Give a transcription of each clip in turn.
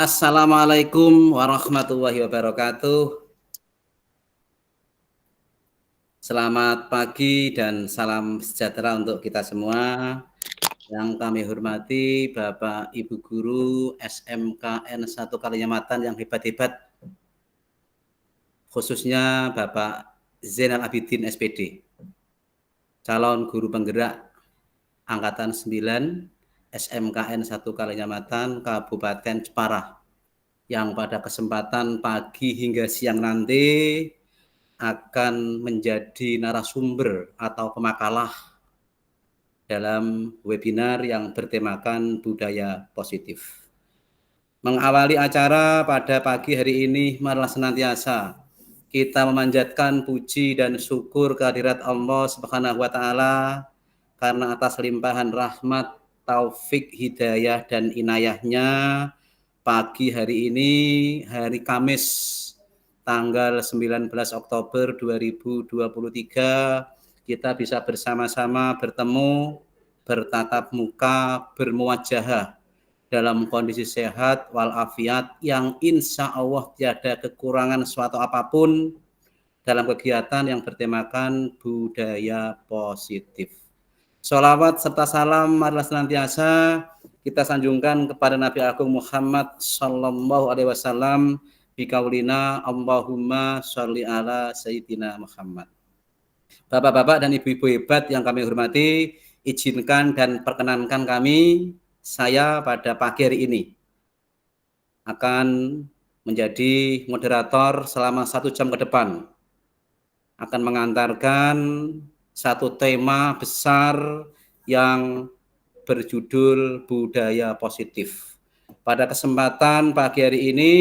Assalamualaikum warahmatullahi wabarakatuh. Selamat pagi dan salam sejahtera untuk kita semua. Yang kami hormati Bapak Ibu Guru SMKN 1 Kalinyamatan yang hebat-hebat, khususnya Bapak Zainal Abidin SPD, calon guru penggerak Angkatan 9 SMKN 1 Kalinyamatan Kabupaten Jepara, yang pada kesempatan pagi hingga siang nanti akan menjadi narasumber atau pemakalah dalam webinar yang bertemakan budaya positif. Mengawali acara pada pagi hari ini, marilah senantiasa kita memanjatkan puji dan syukur kehadirat Allah Subhanahu wa taala karena atas limpahan rahmat, taufik, hidayah dan inayahnya pagi hari ini, hari Kamis tanggal 19 Oktober 2023, kita bisa bersama-sama bertemu, bertatap muka, bermuwajahah dalam kondisi sehat walafiat yang insya Allah tiada kekurangan suatu apapun dalam kegiatan yang bertemakan budaya positif. Sholawat serta salam marilah senantiasa kita sanjungkan kepada Nabi Agung Muhammad Sallallahu Alaihi Wasallam bikaulina Allahumma sholli ala Sayyidina Muhammad. Bapak-bapak dan ibu-ibu hebat yang kami hormati, izinkan dan perkenankan saya pada pagi hari ini akan menjadi moderator selama 1 jam ke depan, akan mengantarkan satu tema besar yang berjudul budaya positif. Pada kesempatan pagi hari ini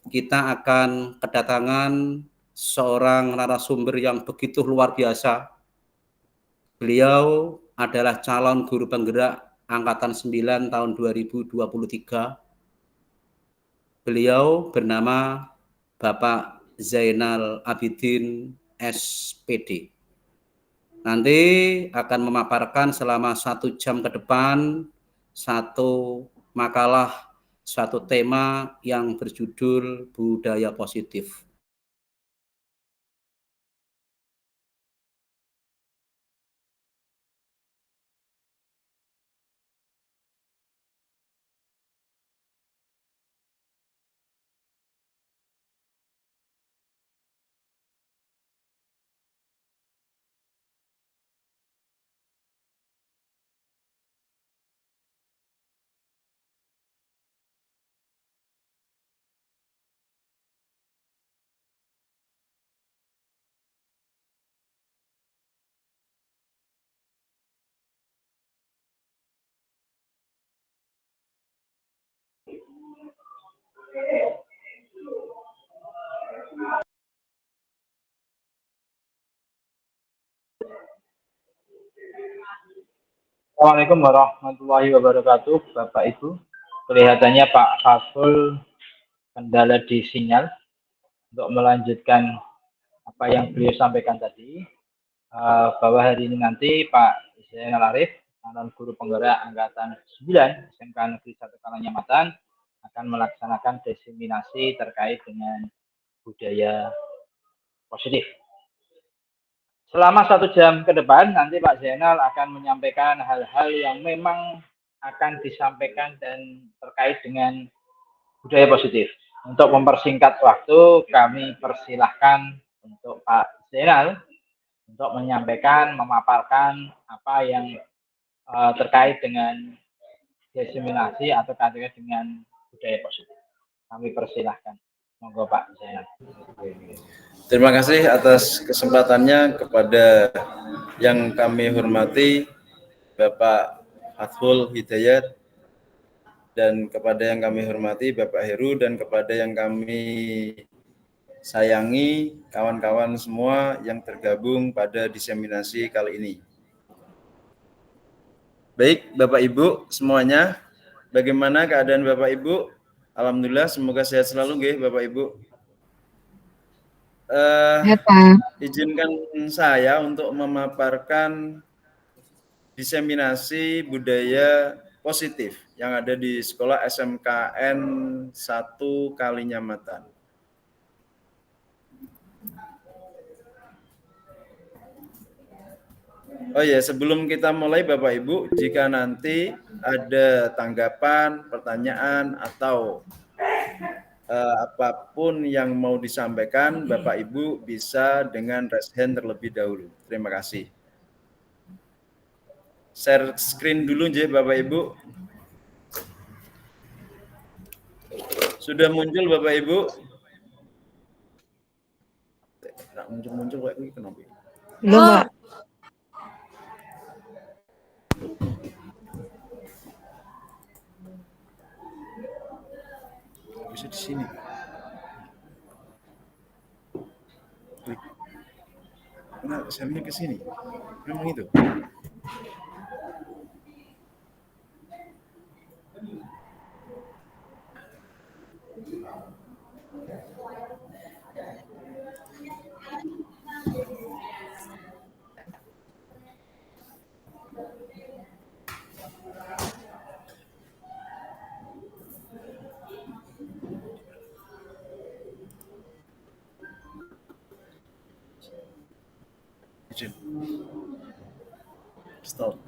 kita akan kedatangan seorang narasumber yang begitu luar biasa. Beliau adalah calon guru penggerak Angkatan 9 tahun 2023. Beliau bernama Bapak Zainal Abidin SPD. Nanti akan memaparkan selama 1 jam ke depan satu makalah, suatu tema yang berjudul budaya positif. Assalamualaikum warahmatullahi wabarakatuh, Bapak Ibu. Kelihatannya Pak Fazrul kendala di sinyal untuk melanjutkan apa yang beliau sampaikan tadi, bahwa hari ini nanti Pak Zainal Arif, calon guru penggerak Angkatan 9 SMK Negeri 1 Karanganyamatan, akan melaksanakan diseminasi terkait dengan budaya positif. Selama 1 jam ke depan, nanti Pak Zainal akan menyampaikan hal-hal yang memang akan disampaikan dan terkait dengan budaya positif. Untuk mempersingkat waktu, kami persilahkan untuk Pak Zainal untuk menyampaikan, memaparkan apa yang terkait dengan diseminasi atau terkait dengan budaya positif. Kami persilahkan. Monggo Pak Zainal. Terima kasih atas kesempatannya kepada yang kami hormati Bapak Fathul Hidayat, dan kepada yang kami hormati Bapak Heru, dan kepada yang kami sayangi kawan-kawan semua yang tergabung pada diseminasi kali ini. Baik Bapak Ibu semuanya, bagaimana keadaan Bapak Ibu? Alhamdulillah, semoga sehat selalu nggih Bapak Ibu. Izinkan saya untuk memaparkan diseminasi budaya positif yang ada di sekolah SMKN 1 Kalinyamatan. Oh ya, sebelum kita mulai Bapak Ibu, jika nanti ada tanggapan, pertanyaan, atau apapun yang mau disampaikan, Bapak Ibu bisa dengan raise hand terlebih dahulu. Terima kasih. Share screen dulu aja Bapak Ibu. Sudah muncul Bapak Ibu? Tidak muncul-muncul kayak ini kenapa? Belum, Pak. Bisa di sini. Klik. Nah, share-nya ke sini. Memang itu. Izin. Stop.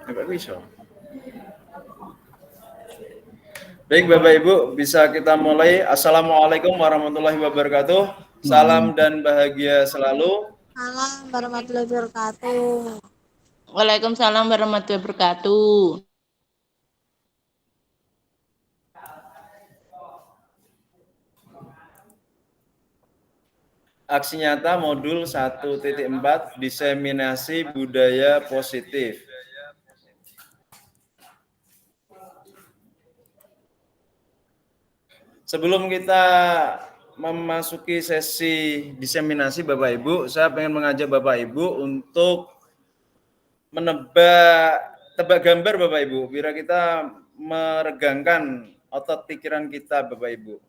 Enggak bisa. Baik Bapak Ibu, bisa kita mulai. Assalamualaikum warahmatullahi wabarakatuh. Salam dan bahagia selalu. Salam warahmatullahi wabarakatuh. Waalaikumsalam warahmatullahi wabarakatuh. Aksi nyata modul 1.4 diseminasi budaya positif. Sebelum kita memasuki sesi diseminasi Bapak Ibu, saya ingin mengajak Bapak Ibu untuk tebak gambar Bapak Ibu, biar kita meregangkan otot pikiran kita Bapak Ibu.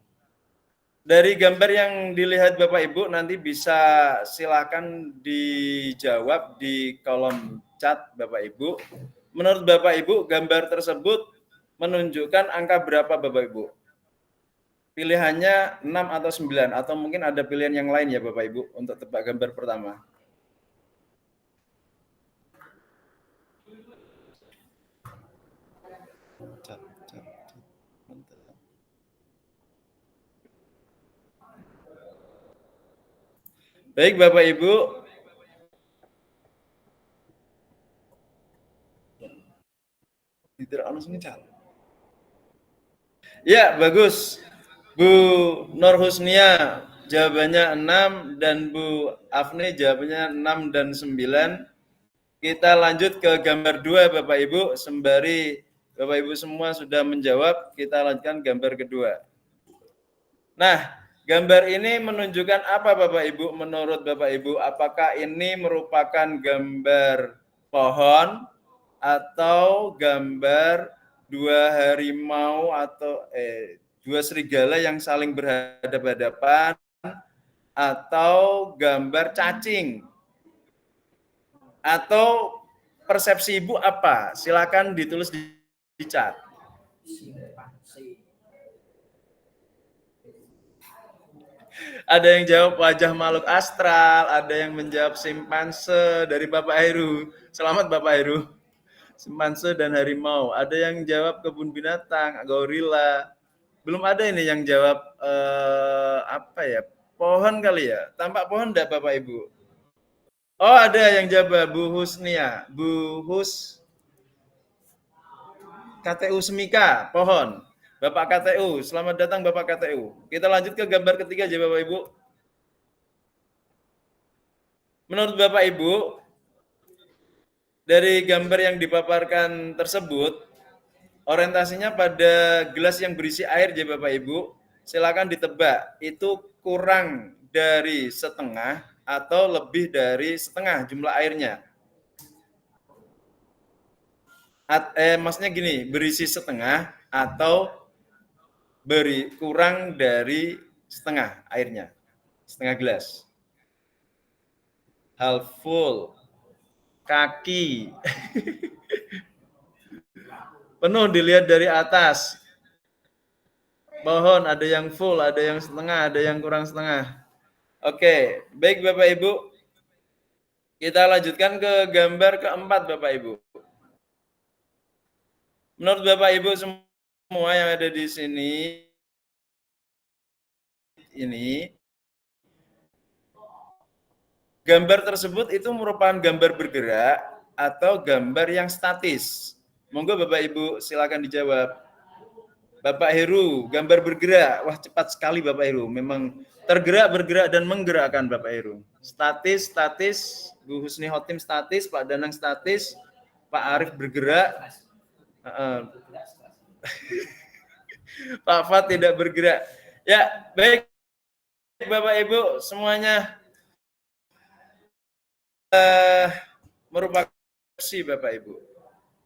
Dari gambar yang dilihat Bapak Ibu nanti bisa silakan dijawab di kolom chat Bapak Ibu. Menurut Bapak Ibu, gambar tersebut menunjukkan angka berapa Bapak Ibu? Pilihannya 6 atau 9 atau mungkin ada pilihan yang lain ya Bapak Ibu untuk tebak gambar pertama. Baik Bapak Ibu. Ya, bagus. Bu Nur Husnia jawabannya 6 dan Bu Afni jawabannya 6 dan 9. Kita lanjut ke gambar 2 Bapak Ibu. Sembari Bapak Ibu semua sudah menjawab, kita lanjutkan gambar kedua. Nah, gambar ini menunjukkan apa Bapak Ibu? Menurut Bapak Ibu, apakah ini merupakan gambar pohon atau gambar dua harimau atau dua serigala yang saling berhadapan-hadapan atau gambar cacing? Atau persepsi Ibu apa? Silakan ditulis di chat. Ada yang jawab wajah makhluk astral, ada yang menjawab simpanse dari Bapak Heru. Selamat Bapak Heru. Simpanse dan harimau. Ada yang jawab kebun binatang, gorila. Belum ada ini yang jawab apa ya? Pohon kali ya? Tampak pohon enggak Bapak Ibu? Oh, ada yang jawab Bu Husnia, Bu Hus KTU Semika, pohon. Bapak KTU, selamat datang Bapak KTU. Kita lanjut ke gambar ketiga aja Bapak Ibu. Menurut Bapak Ibu, dari gambar yang dipaparkan tersebut, orientasinya pada gelas yang berisi air ya Bapak Ibu. Silakan ditebak, itu kurang dari setengah atau lebih dari setengah jumlah airnya. Maksudnya gini, berisi setengah atau kurang dari setengah airnya, setengah gelas. Half full, kaki, penuh dilihat dari atas. Mohon ada yang full, ada yang setengah, ada yang kurang setengah. Oke, baik Bapak Ibu. Kita lanjutkan ke gambar keempat Bapak Ibu. Menurut Bapak Ibu semua yang ada di sini, ini gambar tersebut itu merupakan gambar bergerak atau gambar yang statis? Monggo Bapak Ibu silakan dijawab. Bapak Heru, gambar bergerak. Wah, cepat sekali Bapak Heru. Memang tergerak, bergerak, dan menggerakkan Bapak Heru. Statis, Bu Husni Hotim statis, Pak Danang statis, Pak Arif bergerak, Pak Fat tidak bergerak. Ya, baik Bapak Ibu semuanya merupakan persepsi Bapak Ibu.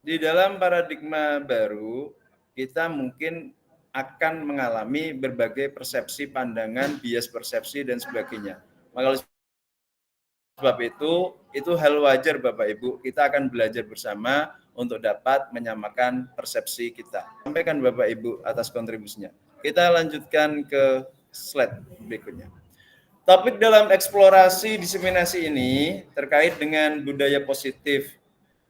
Di dalam paradigma baru, kita mungkin akan mengalami berbagai persepsi, pandangan, bias persepsi, dan sebagainya. Maka oleh sebab itu hal wajar Bapak Ibu, kita akan belajar bersama untuk dapat menyamakan persepsi kita. Sampaikan Bapak Ibu atas kontribusinya. Kita lanjutkan ke slide berikutnya. Topik dalam eksplorasi diseminasi ini terkait dengan budaya positif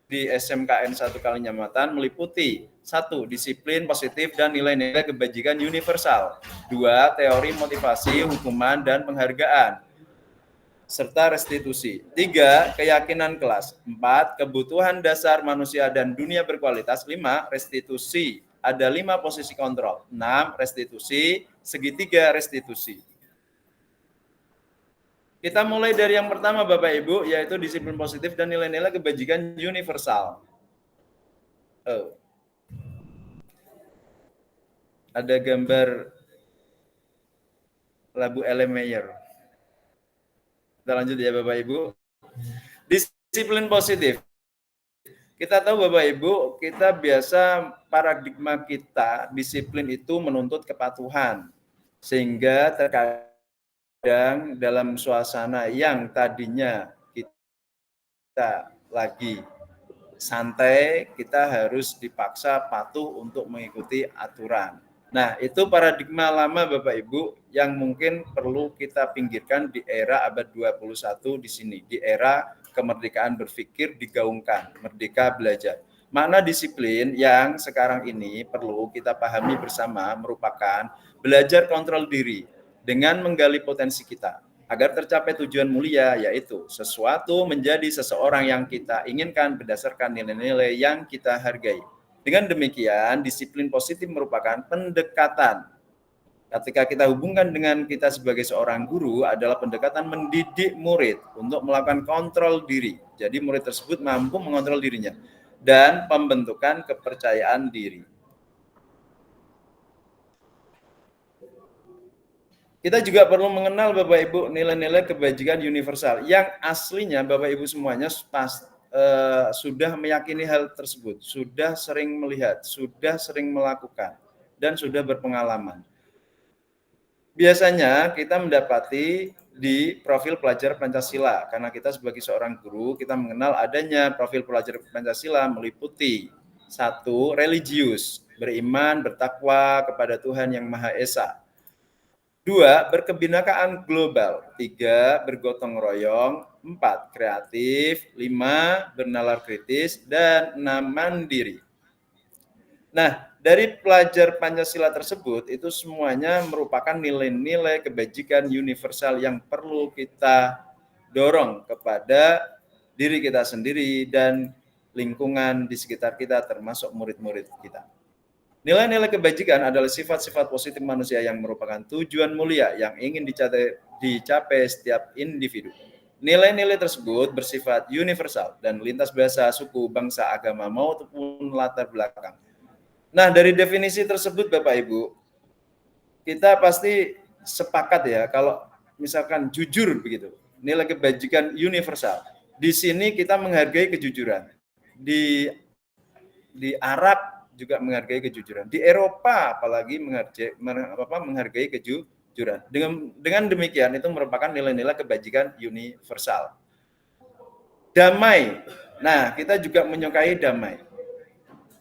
di SMKN 1 Kalinyamatan meliputi 1. Disiplin positif dan nilai-nilai kebajikan universal. 2. Teori motivasi, hukuman, dan penghargaan, serta restitusi. 3. Keyakinan kelas. 4. Kebutuhan dasar manusia dan dunia berkualitas. 5. Restitusi. Ada 5 posisi kontrol. 6. Restitusi. Segitiga restitusi. Kita mulai dari yang pertama Bapak Ibu, yaitu disiplin positif dan nilai-nilai kebajikan universal. Ada gambar labu Erlenmeyer. Kita lanjut ya Bapak Ibu. Disiplin positif. Kita tahu Bapak Ibu, kita biasa paradigma kita, disiplin itu menuntut kepatuhan. Sehingga terkadang dalam suasana yang tadinya kita lagi santai, kita harus dipaksa patuh untuk mengikuti aturan. Nah, itu paradigma lama Bapak Ibu yang mungkin perlu kita pinggirkan di era abad 21 di sini, di era kemerdekaan berpikir digaungkan, merdeka belajar. Makna disiplin yang sekarang ini perlu kita pahami bersama merupakan belajar kontrol diri dengan menggali potensi kita agar tercapai tujuan mulia, yaitu sesuatu menjadi seseorang yang kita inginkan berdasarkan nilai-nilai yang kita hargai. Dengan demikian, disiplin positif merupakan pendekatan. Ketika kita hubungkan dengan kita sebagai seorang guru adalah pendekatan mendidik murid untuk melakukan kontrol diri. Jadi murid tersebut mampu mengontrol dirinya dan pembentukan kepercayaan diri. Kita juga perlu mengenal Bapak Ibu nilai-nilai kebajikan universal yang aslinya Bapak Ibu semuanya sudah meyakini hal tersebut, sudah sering melihat, sudah sering melakukan, dan sudah berpengalaman. Biasanya kita mendapati di profil pelajar Pancasila, karena kita sebagai seorang guru, kita mengenal adanya profil pelajar Pancasila meliputi 1. Religius, beriman, bertakwa kepada Tuhan Yang Maha Esa. 2. Berkebinekaan global. 3. Bergotong royong. 4. Kreatif. 5. Bernalar kritis. Dan 6. Mandiri. Nah, dari pelajar Pancasila tersebut, itu semuanya merupakan nilai-nilai kebajikan universal yang perlu kita dorong kepada diri kita sendiri dan lingkungan di sekitar kita, termasuk murid-murid kita. Nilai-nilai kebajikan adalah sifat-sifat positif manusia yang merupakan tujuan mulia yang ingin dicapai setiap individu. Nilai-nilai tersebut bersifat universal dan lintas bahasa, suku, bangsa, agama, maupun latar belakang. Nah, dari definisi tersebut Bapak Ibu, kita pasti sepakat ya kalau misalkan jujur begitu, nilai kebajikan universal. Di sini kita menghargai kejujuran. Di Arab juga menghargai kejujuran. Di Eropa apalagi menghargai kejujuran. Dengan demikian itu merupakan nilai-nilai kebajikan universal. Damai. Nah, kita juga menyukai damai.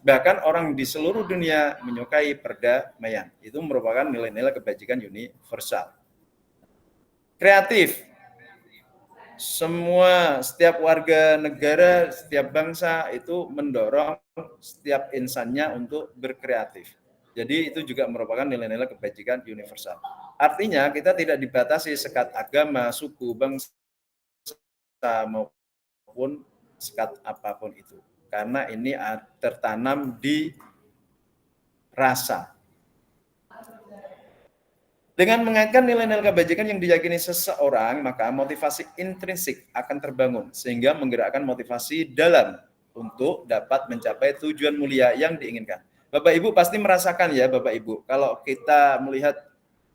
Bahkan orang di seluruh dunia menyukai perdamaian. Itu merupakan nilai-nilai kebajikan universal. Kreatif. Setiap warga negara, setiap bangsa itu mendorong setiap insannya untuk berkreatif. Jadi itu juga merupakan nilai-nilai kebajikan universal. Artinya kita tidak dibatasi sekat agama, suku, bangsa maupun sekat apapun itu. Karena ini tertanam di rasa. Dengan mengaitkan nilai-nilai kebajikan yang diyakini seseorang, maka motivasi intrinsik akan terbangun sehingga menggerakkan motivasi dalam untuk dapat mencapai tujuan mulia yang diinginkan. Bapak Ibu pasti merasakan ya Bapak Ibu, kalau kita melihat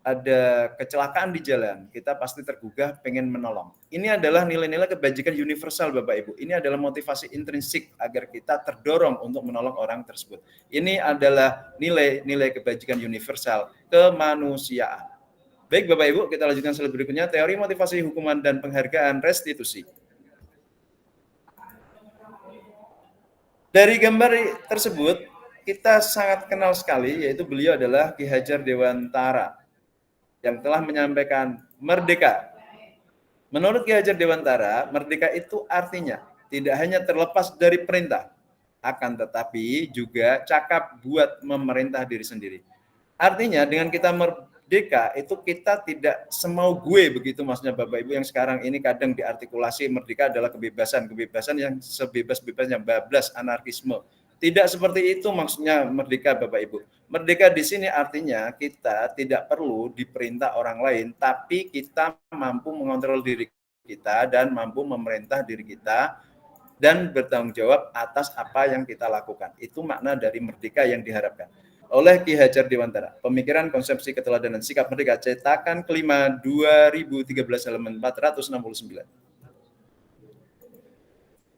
ada kecelakaan di jalan, kita pasti tergugah pengen menolong. Ini adalah nilai-nilai kebajikan universal Bapak Ibu. Ini adalah motivasi intrinsik agar kita terdorong untuk menolong orang tersebut. Ini adalah nilai-nilai kebajikan universal kemanusiaan. Baik Bapak Ibu, kita lanjutkan slide berikutnya, teori motivasi hukuman dan penghargaan restitusi. Dari gambar tersebut, kita sangat kenal sekali, yaitu beliau adalah Ki Hajar Dewantara yang telah menyampaikan merdeka. Menurut Ki Hajar Dewantara, merdeka itu artinya tidak hanya terlepas dari perintah, akan tetapi juga cakap buat memerintah diri sendiri. Artinya dengan kita merdeka itu kita tidak semau gue begitu maksudnya Bapak Ibu, yang sekarang ini kadang diartikulasi merdeka adalah kebebasan yang sebebas-bebasnya, bablas, anarkisme. Tidak seperti itu maksudnya merdeka Bapak Ibu. Merdeka di sini artinya kita tidak perlu diperintah orang lain, tapi kita mampu mengontrol diri kita dan mampu memerintah diri kita dan bertanggung jawab atas apa yang kita lakukan. Itu makna dari merdeka yang diharapkan. Oleh Ki Hajar Dewantara, Pemikiran Konsepsi Keteladanan Sikap Merdeka, cetakan kelima 2013 halaman 469.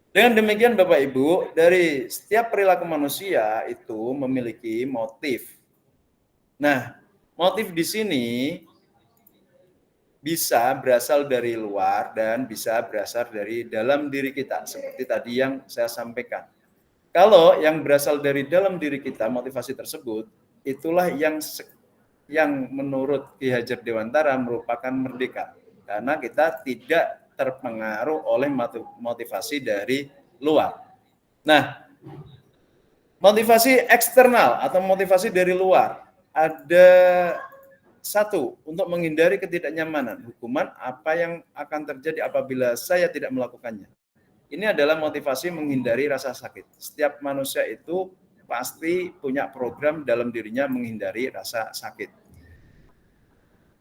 Dengan demikian Bapak Ibu, dari setiap perilaku manusia itu memiliki motif. Nah, motif di sini bisa berasal dari luar dan bisa berasal dari dalam diri kita, seperti tadi yang saya sampaikan. Kalau yang berasal dari dalam diri kita, motivasi tersebut, itulah yang menurut Ki Hajar Dewantara merupakan merdeka. Karena kita tidak terpengaruh oleh motivasi dari luar. Nah, motivasi eksternal atau motivasi dari luar, ada satu, untuk menghindari ketidaknyamanan, hukuman apa yang akan terjadi apabila saya tidak melakukannya. Ini adalah motivasi menghindari rasa sakit. Setiap manusia itu pasti punya program dalam dirinya menghindari rasa sakit.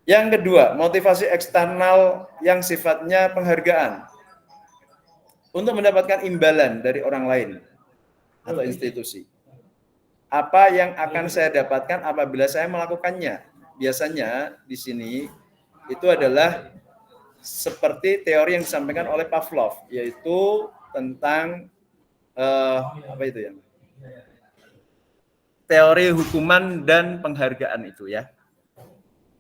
Yang kedua, motivasi eksternal yang sifatnya penghargaan. Untuk mendapatkan imbalan dari orang lain atau institusi. Apa yang akan saya dapatkan apabila saya melakukannya? Biasanya di sini itu adalah seperti teori yang disampaikan oleh Pavlov, yaitu tentang teori hukuman dan penghargaan itu ya.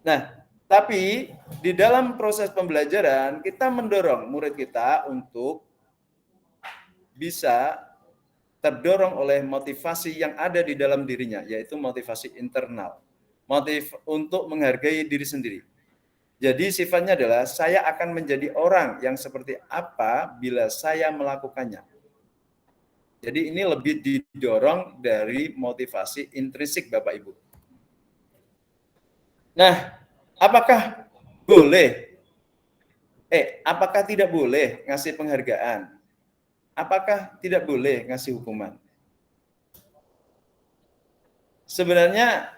Nah, tapi di dalam proses pembelajaran kita mendorong murid kita untuk bisa terdorong oleh motivasi yang ada di dalam dirinya, yaitu motivasi internal. Motif untuk menghargai diri sendiri. Jadi sifatnya adalah saya akan menjadi orang yang seperti apa bila saya melakukannya. Jadi ini lebih didorong dari motivasi intrinsik Bapak Ibu. Nah, apakah tidak boleh ngasih penghargaan? Apakah tidak boleh ngasih hukuman? Sebenarnya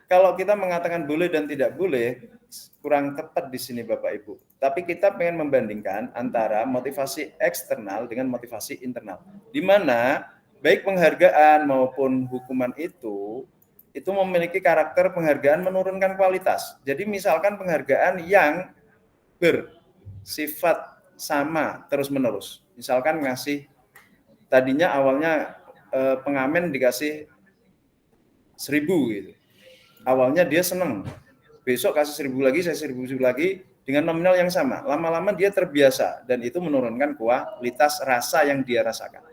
kalau kita mengatakan boleh dan tidak boleh, kurang tepat di sini Bapak Ibu. Tapi kita pengen membandingkan antara motivasi eksternal dengan motivasi internal. Di mana baik penghargaan maupun hukuman itu memiliki karakter penghargaan menurunkan kualitas. Jadi misalkan penghargaan yang bersifat sama terus-menerus. Misalkan ngasih tadinya awalnya pengamen dikasih 1.000 gitu. Awalnya dia senang. Besok kasih 1.000 lagi, saya 1.000 lagi dengan nominal yang sama. Lama-lama dia terbiasa dan itu menurunkan kualitas rasa yang dia rasakan.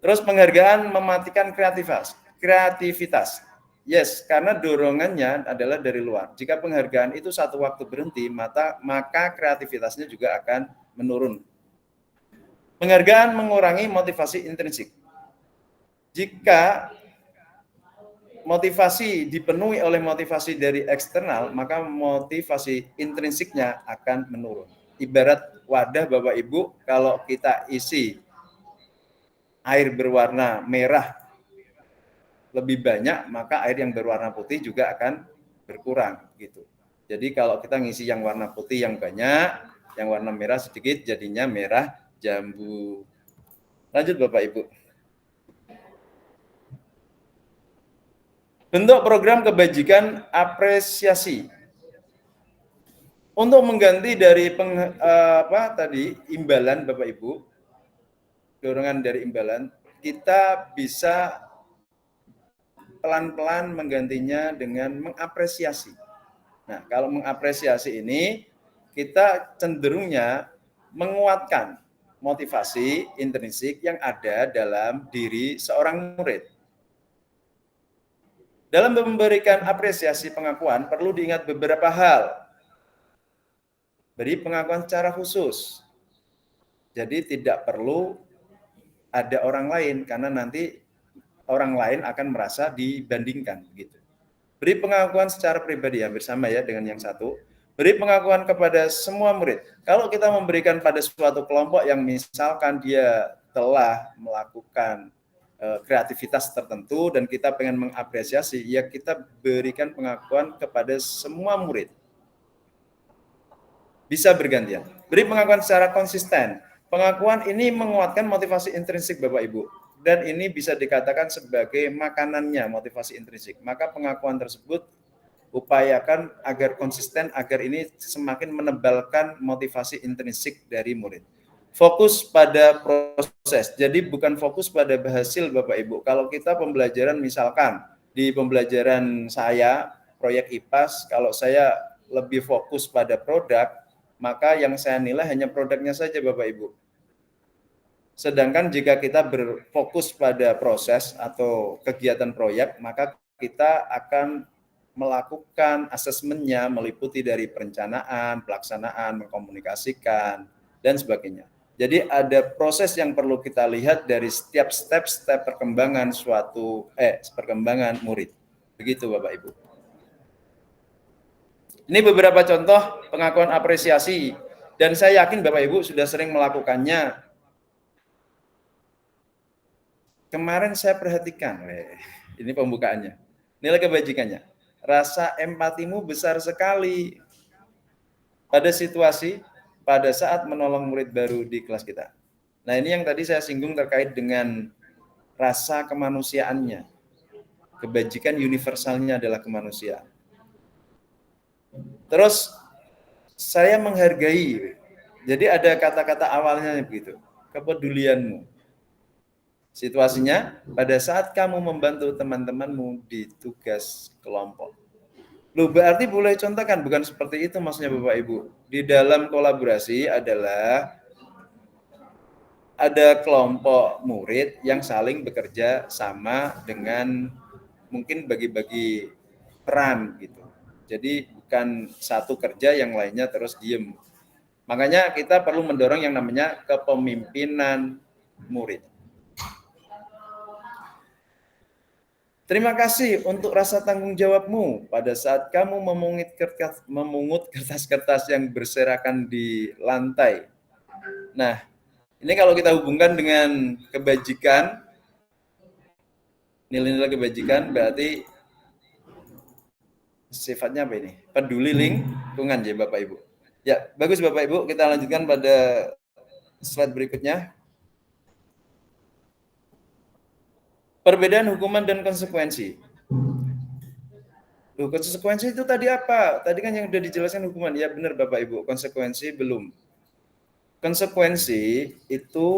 Terus penghargaan mematikan kreativitas. Yes, karena dorongannya adalah dari luar. Jika penghargaan itu satu waktu berhenti, maka kreativitasnya juga akan menurun. Penghargaan mengurangi motivasi intrinsik. Jika motivasi dipenuhi oleh motivasi dari eksternal, maka motivasi intrinsiknya akan menurun. Ibarat wadah Bapak Ibu, kalau kita isi air berwarna merah lebih banyak, maka air yang berwarna putih juga akan berkurang gitu. Jadi kalau kita ngisi yang warna putih yang banyak, yang warna merah sedikit, jadinya merah jambu. Lanjut Bapak Ibu. Bentuk program kebajikan apresiasi. Untuk mengganti dari imbalan Bapak Ibu, dorongan dari imbalan, kita bisa pelan-pelan menggantinya dengan mengapresiasi. Nah, kalau mengapresiasi ini, kita cenderungnya menguatkan motivasi intrinsik yang ada dalam diri seorang murid. Dalam memberikan apresiasi pengakuan, perlu diingat beberapa hal. Beri pengakuan secara khusus. Jadi tidak perlu ada orang lain, karena nanti orang lain akan merasa dibandingkan. Gitu. Beri pengakuan secara pribadi, hampir sama ya dengan yang satu. Beri pengakuan kepada semua murid. Kalau kita memberikan pada suatu kelompok yang misalkan dia telah melakukan kreativitas tertentu dan kita pengen mengapresiasi, ya kita berikan pengakuan kepada semua murid. Bisa bergantian. Beri pengakuan secara konsisten. Pengakuan ini menguatkan motivasi intrinsik Bapak Ibu. Dan ini bisa dikatakan sebagai makanannya motivasi intrinsik. Maka pengakuan tersebut upayakan agar konsisten, agar ini semakin menebalkan motivasi intrinsik dari murid. Fokus pada proses, jadi bukan fokus pada hasil Bapak Ibu. Kalau kita pembelajaran misalkan di pembelajaran saya, proyek IPAS, kalau saya lebih fokus pada produk, maka yang saya nilai hanya produknya saja Bapak Ibu. Sedangkan jika kita berfokus pada proses atau kegiatan proyek, maka kita akan melakukan asesmennya meliputi dari perencanaan, pelaksanaan, mengkomunikasikan, dan sebagainya. Jadi ada proses yang perlu kita lihat dari setiap step perkembangan perkembangan murid. Begitu Bapak Ibu. Ini beberapa contoh pengakuan apresiasi dan saya yakin Bapak Ibu sudah sering melakukannya. Kemarin saya perhatikan, ini pembukaannya. Nilai kebajikannya. Rasa empatimu besar sekali pada situasi pada saat menolong murid baru di kelas kita. Nah, ini yang tadi saya singgung terkait dengan rasa kemanusiaannya. Kebajikan universalnya adalah kemanusiaan. Terus saya menghargai. Jadi ada kata-kata awalnya begitu. Kepedulianmu. Situasinya pada saat kamu membantu teman-temanmu di tugas kelompok. Loh, berarti boleh contohkan, bukan seperti itu maksudnya Bapak Ibu. Di dalam kolaborasi adalah ada kelompok murid yang saling bekerja sama dengan mungkin bagi-bagi peran gitu. Jadi bukan satu kerja yang lainnya terus diem. Makanya kita perlu mendorong yang namanya kepemimpinan murid. Terima kasih untuk rasa tanggung jawabmu pada saat kamu memungut kertas-kertas yang berserakan di lantai. Nah, ini kalau kita hubungkan dengan kebajikan, nilai-nilai kebajikan berarti sifatnya apa ini? peduli lingkungan ya Bapak Ibu. Ya, bagus Bapak Ibu, kita lanjutkan pada slide berikutnya. Perbedaan hukuman dan konsekuensi. Loh, konsekuensi itu tadi apa? Tadi kan yang sudah dijelaskan hukuman. Ya benar Bapak Ibu, konsekuensi belum. Konsekuensi itu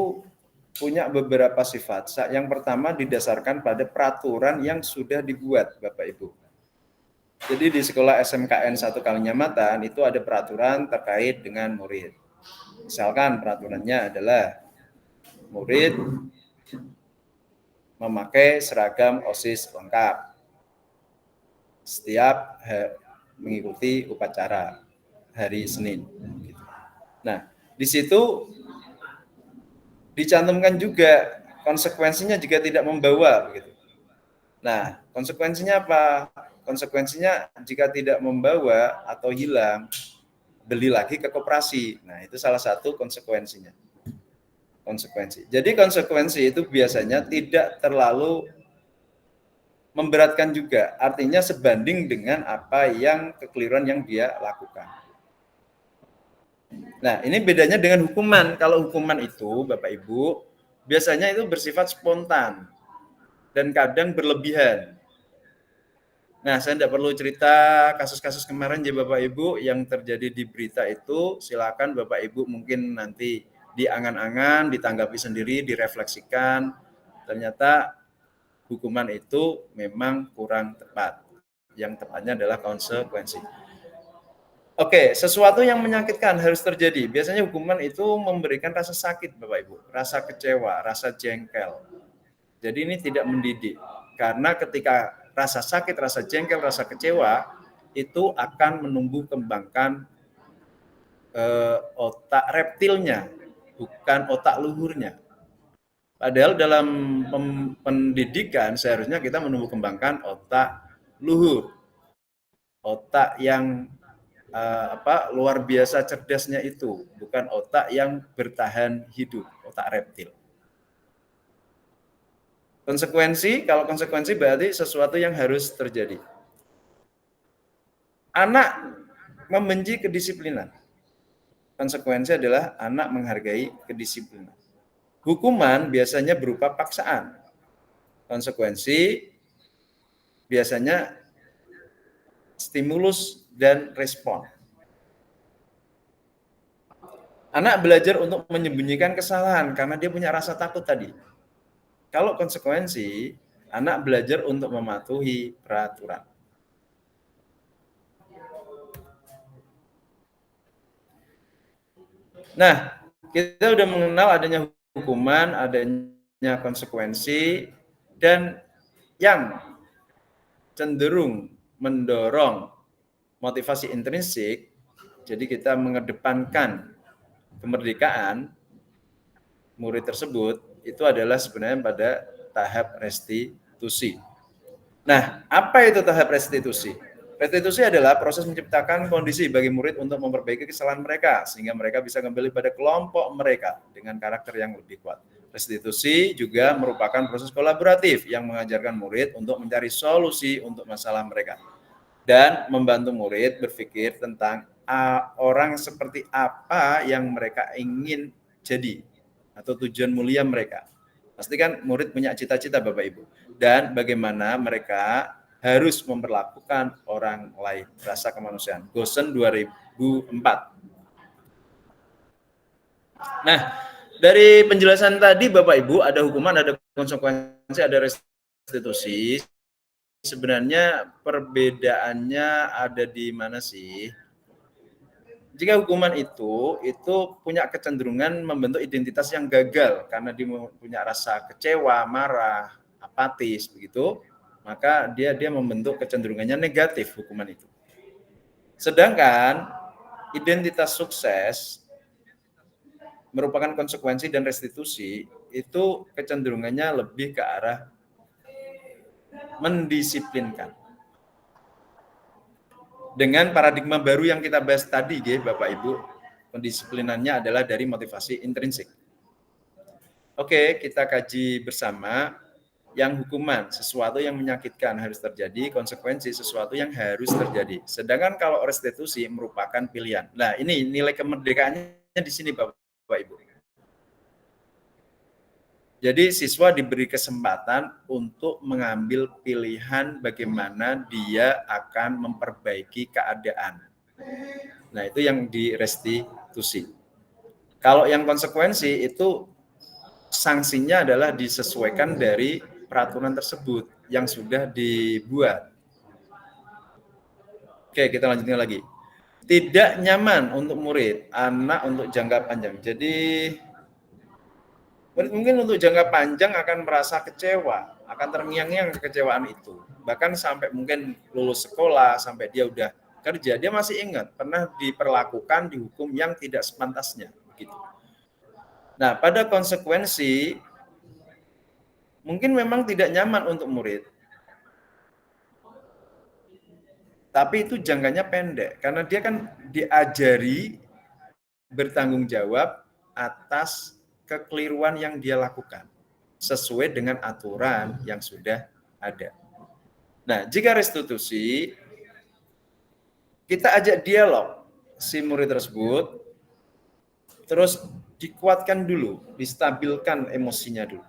punya beberapa sifat. Yang pertama didasarkan pada peraturan yang sudah dibuat Bapak Ibu. Jadi di sekolah SMKN 1 Kalinyamatan itu ada peraturan terkait dengan murid. Misalkan peraturannya adalah murid memakai seragam OSIS lengkap setiap mengikuti upacara hari Senin. Nah, di situ dicantumkan juga konsekuensinya jika tidak membawa begitu. Nah, konsekuensinya apa? Konsekuensinya jika tidak membawa atau hilang, beli lagi ke koperasi. Nah, itu salah satu konsekuensinya. Konsekuensi. Jadi konsekuensi itu biasanya tidak terlalu memberatkan juga. Artinya sebanding dengan apa yang kekeliruan yang dia lakukan. Nah, ini bedanya dengan hukuman. Kalau hukuman itu, Bapak Ibu, biasanya itu bersifat spontan dan kadang berlebihan. Nah, saya tidak perlu cerita kasus-kasus kemarin ya Bapak Ibu yang terjadi di berita itu, silakan Bapak Ibu mungkin nanti diangan-angan, ditanggapi sendiri, direfleksikan. Ternyata hukuman itu memang kurang tepat. Yang tepatnya adalah konsekuensi. Oke, sesuatu yang menyakitkan harus terjadi. Biasanya hukuman itu memberikan rasa sakit Bapak Ibu, rasa kecewa, rasa jengkel. Jadi ini tidak mendidik. Karena ketika rasa sakit, rasa jengkel, rasa kecewa itu akan menumbuh kembangkan otak reptilnya, bukan otak luhurnya. Padahal dalam pendidikan seharusnya kita menumbuh kembangkan otak luhur, otak yang luar biasa cerdasnya itu, bukan otak yang bertahan hidup, otak reptil. Konsekuensi, kalau konsekuensi berarti sesuatu yang harus terjadi. Anak membenci kedisiplinan. Konsekuensi adalah anak menghargai kedisiplinan. Hukuman biasanya berupa paksaan. Konsekuensi biasanya stimulus dan respon. Anak belajar untuk menyembunyikan kesalahan karena dia punya rasa takut tadi. Kalau konsekuensi, anak belajar untuk mematuhi peraturan. Nah, kita sudah mengenal adanya hukuman, adanya konsekuensi, dan yang cenderung mendorong motivasi intrinsik, jadi kita mengedepankan kemerdekaan murid tersebut, itu adalah sebenarnya pada tahap restitusi. Nah, apa itu tahap restitusi? Restitusi adalah proses menciptakan kondisi bagi murid untuk memperbaiki kesalahan mereka, sehingga mereka bisa kembali pada kelompok mereka dengan karakter yang lebih kuat. Restitusi juga merupakan proses kolaboratif yang mengajarkan murid untuk mencari solusi untuk masalah mereka dan membantu murid berpikir tentang orang seperti apa yang mereka ingin jadi atau tujuan mulia mereka. Pastikan murid punya cita-cita Bapak Ibu dan bagaimana mereka harus memperlakukan orang lain. Rasa kemanusiaan. Gosen 2004. Nah, dari penjelasan tadi Bapak Ibu ada hukuman, ada konsekuensi, ada restitusi. Sebenarnya perbedaannya ada di mana sih? Jika hukuman itu punya kecenderungan membentuk identitas yang gagal karena dia punya rasa kecewa, marah, apatis begitu, maka dia membentuk kecenderungannya negatif hukuman itu. Sedangkan identitas sukses merupakan konsekuensi dan restitusi itu kecenderungannya lebih ke arah mendisiplinkan. Dengan paradigma baru yang kita bahas tadi, Bapak Ibu, pendisiplinannya adalah dari motivasi intrinsik. Oke, kita kaji bersama. yang hukuman, sesuatu yang menyakitkan harus terjadi, konsekuensi sesuatu yang harus terjadi. Sedangkan kalau restitusi merupakan pilihan. Nah, ini nilai kemerdekaannya di sini Bapak Ibu. Jadi siswa diberi kesempatan untuk mengambil pilihan bagaimana dia akan memperbaiki keadaan. Nah, itu yang direstitusi. Kalau yang konsekuensi itu sanksinya adalah disesuaikan dari peraturan tersebut yang sudah dibuat. Oke, kita lanjutkan lagi. Tidak nyaman untuk murid, anak untuk jangka panjang. Jadi murid mungkin untuk jangka panjang akan merasa kecewa, akan terngiang-ngiang kekecewaan itu. Bahkan sampai mungkin lulus sekolah, sampai dia udah kerja, dia masih ingat pernah diperlakukan, dihukum yang tidak sepantasnya. Begitu. Nah, pada konsekuensi, mungkin memang tidak nyaman untuk murid, tapi itu jangkanya pendek, karena dia kan diajari bertanggung jawab atas kekeliruan yang dia lakukan sesuai dengan aturan yang sudah ada. Nah, jika restitusi, kita ajak dialog si murid tersebut, terus dikuatkan dulu, distabilkan emosinya dulu,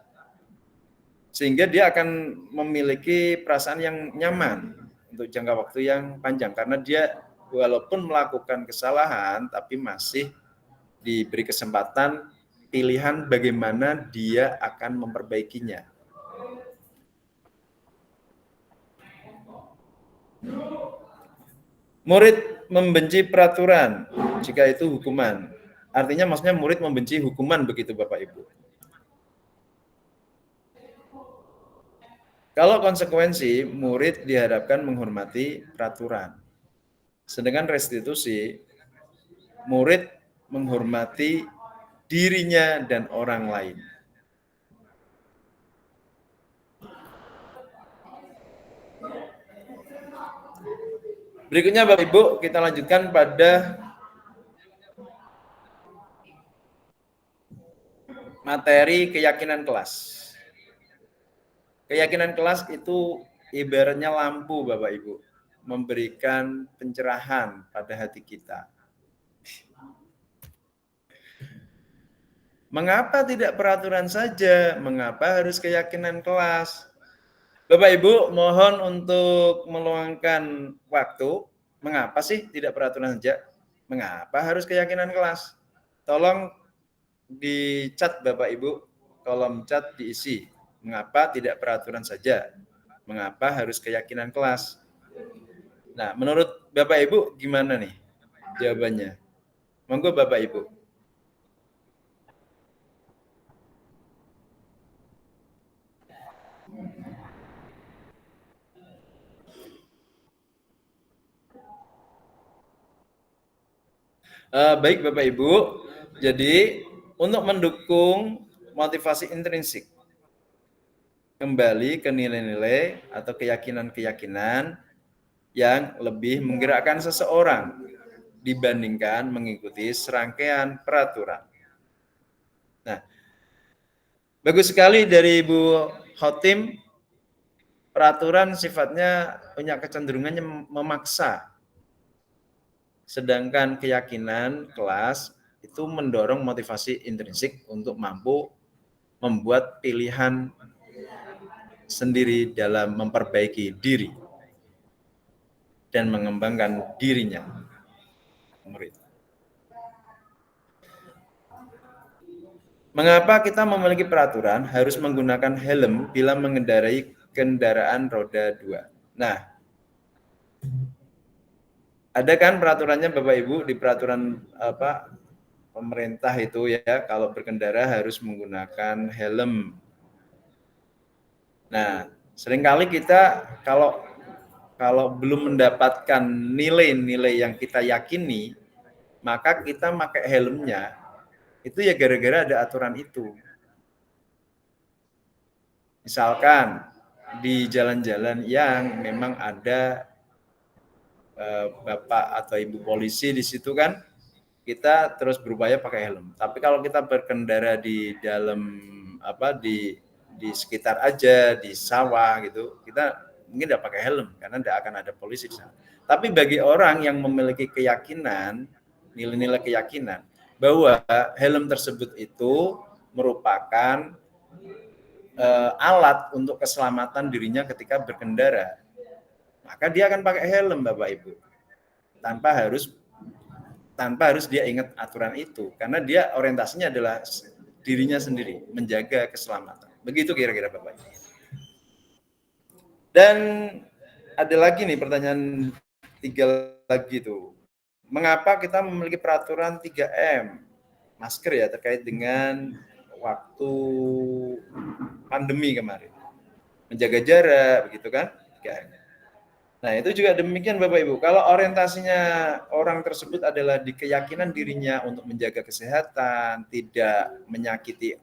sehingga dia akan memiliki perasaan yang nyaman untuk jangka waktu yang panjang, karena dia walaupun melakukan kesalahan, tapi masih diberi kesempatan pilihan bagaimana dia akan memperbaikinya. Murid membenci peraturan, jika itu hukuman. Artinya maksudnya murid membenci hukuman begitu Bapak Ibu. Kalau konsekuensi, murid diharapkan menghormati peraturan. Sedangkan restitusi, murid menghormati dirinya dan orang lain. Berikutnya Bapak Ibu, kita lanjutkan pada materi keyakinan kelas. Keyakinan kelas itu ibaratnya lampu Bapak Ibu, memberikan pencerahan pada hati kita. Mengapa tidak peraturan saja? Mengapa harus keyakinan kelas? Bapak Ibu, mohon untuk meluangkan waktu. Mengapa sih tidak peraturan saja? Mengapa harus keyakinan kelas? Tolong di chat Bapak Ibu, kolom chat diisi. Mengapa tidak peraturan saja? Mengapa harus keyakinan kelas? Nah, menurut Bapak Ibu gimana nih jawabannya? Monggo Bapak Ibu. Baik Bapak Ibu, jadi untuk mendukung motivasi intrinsik, kembali ke nilai-nilai atau keyakinan-keyakinan yang lebih menggerakkan seseorang dibandingkan mengikuti serangkaian peraturan. Nah, bagus sekali dari Ibu Khotim, peraturan sifatnya punya kecenderungannya memaksa. Sedangkan keyakinan kelas itu mendorong motivasi intrinsik untuk mampu membuat pilihan sendiri dalam memperbaiki diri dan mengembangkan dirinya. Murid. Mengapa kita memiliki peraturan harus menggunakan helm bila mengendarai kendaraan roda 2? Nah, ada kan peraturannya Bapak Ibu di peraturan pemerintah itu ya, kalau berkendara harus menggunakan helm. Nah, seringkali kita kalau belum mendapatkan nilai-nilai yang kita yakini, maka kita pakai helmnya itu ya gara-gara ada aturan itu. Misalkan di jalan-jalan yang memang ada Bapak atau Ibu polisi di situ kan, kita terus berupaya pakai helm. Tapi kalau kita berkendara di dalam di di sekitar aja, di sawah gitu, kita mungkin tidak pakai helm karena tidak akan ada polisi di sana. Tapi bagi orang yang memiliki keyakinan, nilai-nilai keyakinan bahwa helm tersebut itu merupakan alat untuk keselamatan dirinya ketika berkendara, maka dia akan pakai helm, Bapak Ibu, tanpa harus dia ingat aturan itu, karena dia orientasinya adalah dirinya sendiri, menjaga keselamatan. Begitu kira-kira Bapak Ibu. Dan ada lagi nih pertanyaan 3 lagi tuh. Mengapa kita memiliki peraturan 3M masker ya terkait dengan waktu pandemi kemarin? Menjaga jarak, begitu kan? 3M. Nah, itu juga demikian Bapak Ibu. Kalau orientasinya orang tersebut adalah di keyakinan dirinya untuk menjaga kesehatan, tidak menyakiti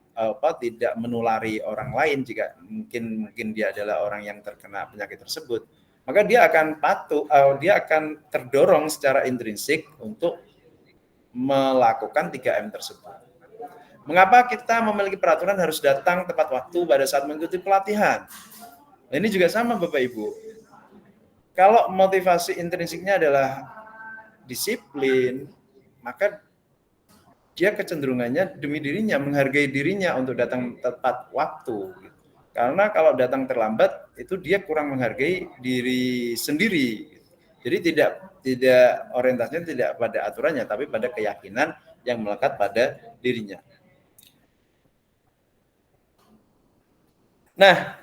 tidak menulari orang lain jika mungkin dia adalah orang yang terkena penyakit tersebut, maka dia akan dia akan terdorong secara intrinsik untuk melakukan 3M tersebut. Mengapa kita memiliki peraturan harus datang tepat waktu pada saat mengikuti pelatihan? Nah, ini juga sama Bapak Ibu. Kalau motivasi intrinsiknya adalah disiplin, maka dia kecenderungannya demi dirinya, menghargai dirinya untuk datang tepat waktu. Karena kalau datang terlambat, itu dia kurang menghargai diri sendiri. Jadi tidak orientasinya tidak pada aturannya, tapi pada keyakinan yang melekat pada dirinya. Nah,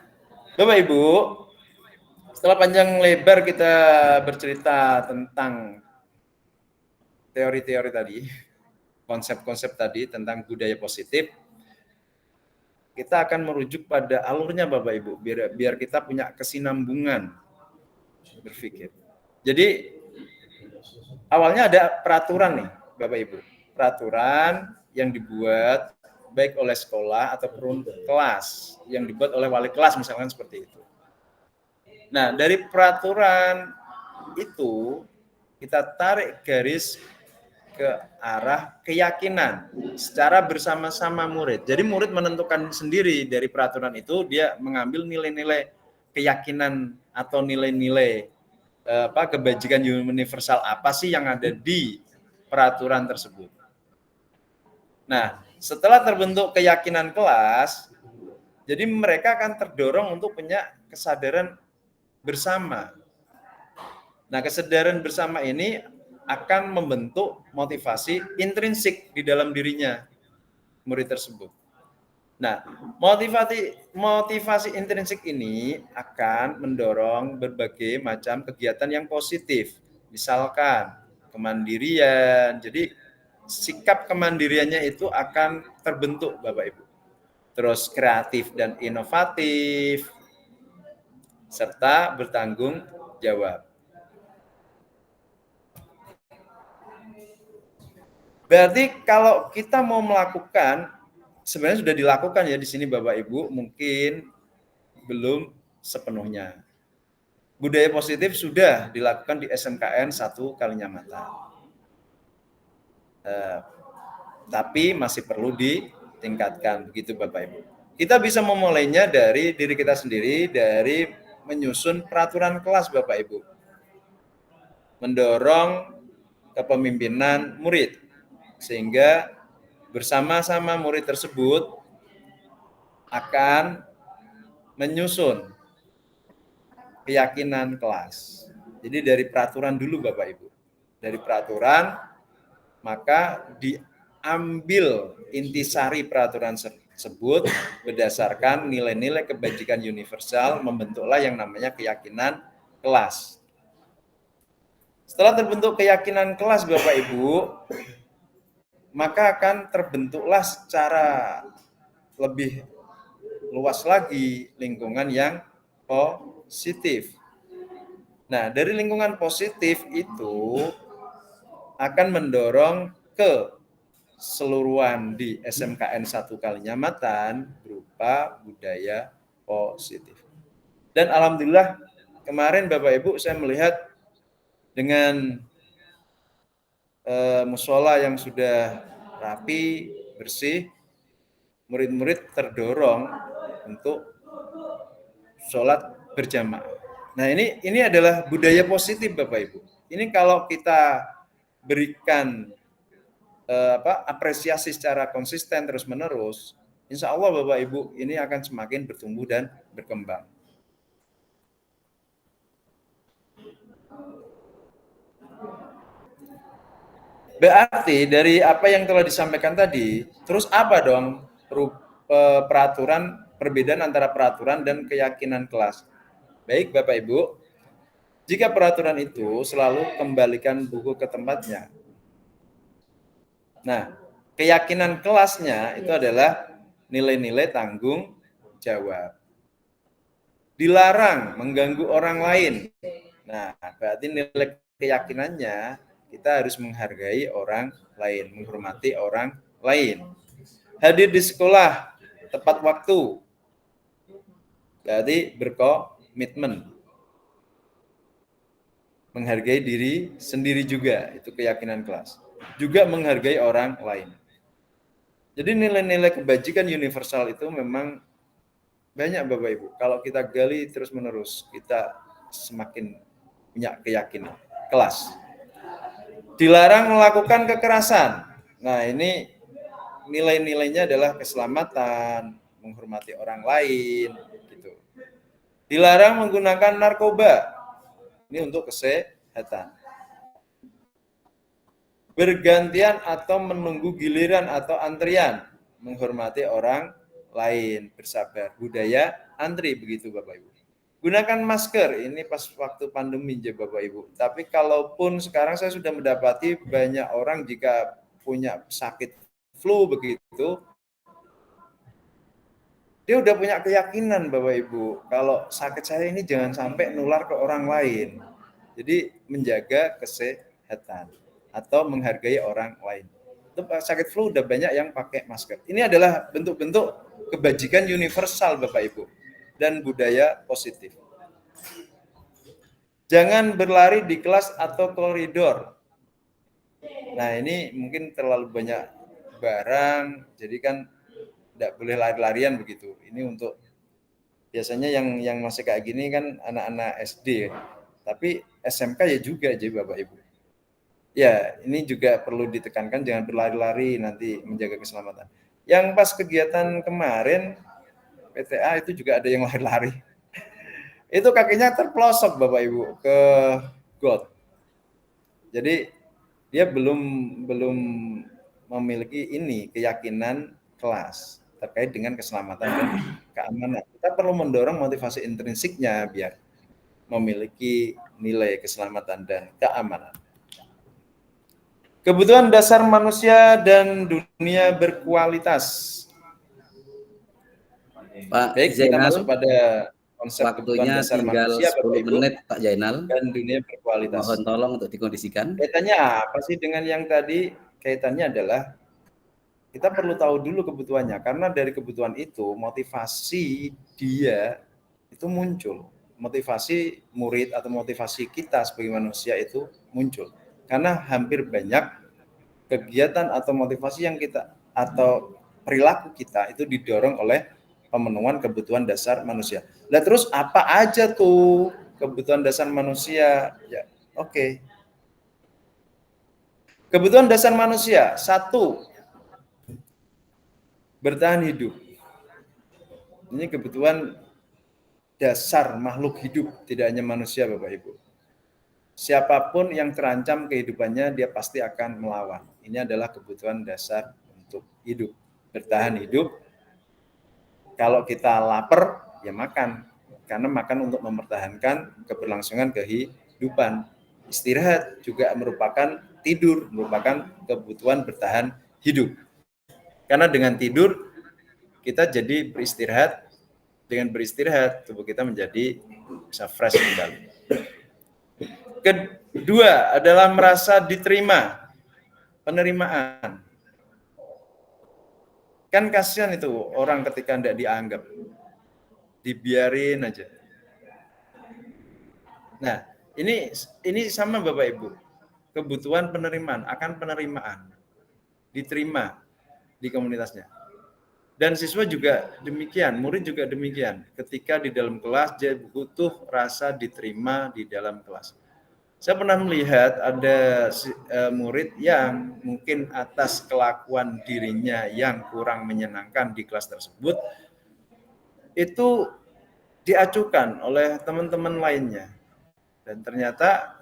Bapak Ibu, setelah panjang lebar kita bercerita tentang teori-teori tadi, konsep-konsep tadi tentang budaya positif, kita akan merujuk pada alurnya Bapak Ibu, biar kita punya kesinambungan berpikir. Jadi awalnya ada peraturan nih Bapak Ibu, peraturan yang dibuat baik oleh sekolah ataupun kelas, yang dibuat oleh wali kelas misalkan seperti itu. Nah, dari peraturan itu kita tarik garis ke arah keyakinan secara bersama-sama murid. Jadi murid menentukan sendiri dari peraturan itu, dia mengambil nilai-nilai keyakinan atau nilai-nilai kebajikan universal apa sih yang ada di peraturan tersebut. Nah, setelah terbentuk keyakinan kelas, jadi mereka akan terdorong untuk punya kesadaran bersama. Nah, kesadaran bersama ini akan membentuk motivasi intrinsik di dalam dirinya murid tersebut. Nah, motivasi intrinsik ini akan mendorong berbagai macam kegiatan yang positif. Misalkan kemandirian. Jadi sikap kemandiriannya itu akan terbentuk Bapak Ibu. Terus kreatif dan inovatif, serta bertanggung jawab. Berarti kalau kita mau melakukan, sebenarnya sudah dilakukan ya di sini Bapak Ibu, mungkin belum sepenuhnya. Budaya positif sudah dilakukan di SMKN 1 Kalinyamatan. Tapi masih perlu ditingkatkan, begitu Bapak Ibu. Kita bisa memulainya dari diri kita sendiri, dari menyusun peraturan kelas Bapak Ibu. Mendorong kepemimpinan murid, sehingga bersama-sama murid tersebut akan menyusun keyakinan kelas. Jadi dari peraturan dulu Bapak Ibu. Dari peraturan, maka diambil intisari peraturan tersebut berdasarkan nilai-nilai kebajikan universal, membentuklah yang namanya keyakinan kelas. Setelah terbentuk keyakinan kelas Bapak Ibu, maka akan terbentuklah secara lebih luas lagi lingkungan yang positif. Nah, dari lingkungan positif itu akan mendorong ke keseluruhan di SMKN 1 Kalinyamatan berupa budaya positif. Dan alhamdulillah kemarin Bapak Ibu saya melihat dengan mushola yang sudah rapi, bersih, murid-murid terdorong untuk sholat berjamaah. Nah, ini adalah budaya positif Bapak Ibu. Ini kalau kita berikan apresiasi secara konsisten terus-menerus, insya Allah Bapak Ibu ini akan semakin bertumbuh dan berkembang. Berarti dari apa yang telah disampaikan tadi, terus apa dong peraturan, perbedaan antara peraturan dan keyakinan kelas? Baik Bapak Ibu, jika peraturan itu selalu kembalikan buku ke tempatnya. Nah, keyakinan kelasnya itu adalah nilai-nilai tanggung jawab. Dilarang mengganggu orang lain. Nah, berarti nilai keyakinannya kita harus menghargai orang lain, menghormati orang lain. Hadir di sekolah tepat waktu. Berarti berkomitmen. Menghargai diri sendiri juga, itu keyakinan kelas. Juga menghargai orang lain. Jadi nilai-nilai kebajikan universal itu memang banyak Bapak Ibu. Kalau kita gali terus-menerus, kita semakin punya keyakinan kelas. Dilarang melakukan kekerasan. Nah, ini nilai-nilainya adalah keselamatan, menghormati orang lain, gitu. Dilarang menggunakan narkoba. Ini untuk kesehatan. Bergantian atau menunggu giliran atau antrian, menghormati orang lain, bersabar. Budaya antri, begitu Bapak Ibu. Gunakan masker, ini pas waktu pandemi ya Bapak Ibu. Tapi kalaupun sekarang saya sudah mendapati banyak orang jika punya sakit flu begitu, dia udah punya keyakinan Bapak Ibu, kalau sakit saya ini jangan sampai nular ke orang lain. Jadi menjaga kesehatan atau menghargai orang lain. Sakit flu udah banyak yang pakai masker. Ini adalah bentuk-bentuk kebajikan universal Bapak Ibu dan budaya positif. Jangan berlari di kelas atau koridor. Nah, ini mungkin terlalu banyak barang, jadi kan tidak boleh lari-larian begitu. Ini untuk biasanya yang masih kayak gini kan anak-anak SD, tapi SMK ya juga jadi Bapak Ibu. Ya, ini juga perlu ditekankan, jangan berlari-lari, nanti menjaga keselamatan. Yang pas kegiatan kemarin PTA itu juga ada yang lari-lari. Itu kakinya terpelosok Bapak Ibu ke got. Jadi dia belum memiliki ini keyakinan kelas terkait dengan keselamatan dan keamanan. Kita perlu mendorong motivasi intrinsiknya biar memiliki nilai keselamatan dan keamanan. Kebutuhan dasar manusia dan dunia berkualitas. Pak Baik, kita Zainal, masuk pada konsep kebutuhan waktunya dasar tinggal manusia 10 menit Pak Zainal. dan dunia berkualitas. Mohon tolong untuk dikondisikan. Kaitannya apa sih dengan yang tadi? Kaitannya adalah kita perlu tahu dulu kebutuhannya, karena dari kebutuhan itu motivasi dia itu muncul. Motivasi murid atau motivasi kita sebagai manusia itu muncul. Karena hampir banyak kegiatan atau motivasi yang kita atau perilaku kita itu didorong oleh pemenuhan kebutuhan dasar manusia. Nah, terus apa aja tuh kebutuhan dasar manusia? Ya, oke. Kebutuhan dasar manusia, 1, bertahan hidup. Ini kebutuhan dasar makhluk hidup, tidak hanya manusia Bapak Ibu. Siapapun yang terancam kehidupannya, dia pasti akan melawan. Ini adalah kebutuhan dasar untuk hidup. Bertahan hidup. Kalau kita lapar, ya makan. Karena makan untuk mempertahankan keberlangsungan kehidupan. Istirahat juga merupakan tidur, merupakan kebutuhan bertahan hidup. Karena dengan tidur, kita jadi beristirahat. Dengan beristirahat, tubuh kita menjadi bisa fresh kembali. Kedua adalah merasa diterima. Penerimaan. Kan kasihan itu orang ketika tidak dianggap. Dibiarin aja. Nah, ini sama Bapak Ibu. Kebutuhan penerimaan, akan penerimaan. Diterima di komunitasnya. Dan siswa juga demikian, murid juga demikian. Ketika di dalam kelas, dia butuh rasa diterima di dalam kelas. Saya pernah melihat ada murid yang mungkin atas kelakuan dirinya yang kurang menyenangkan di kelas tersebut, itu diacukan oleh teman-teman lainnya. Dan ternyata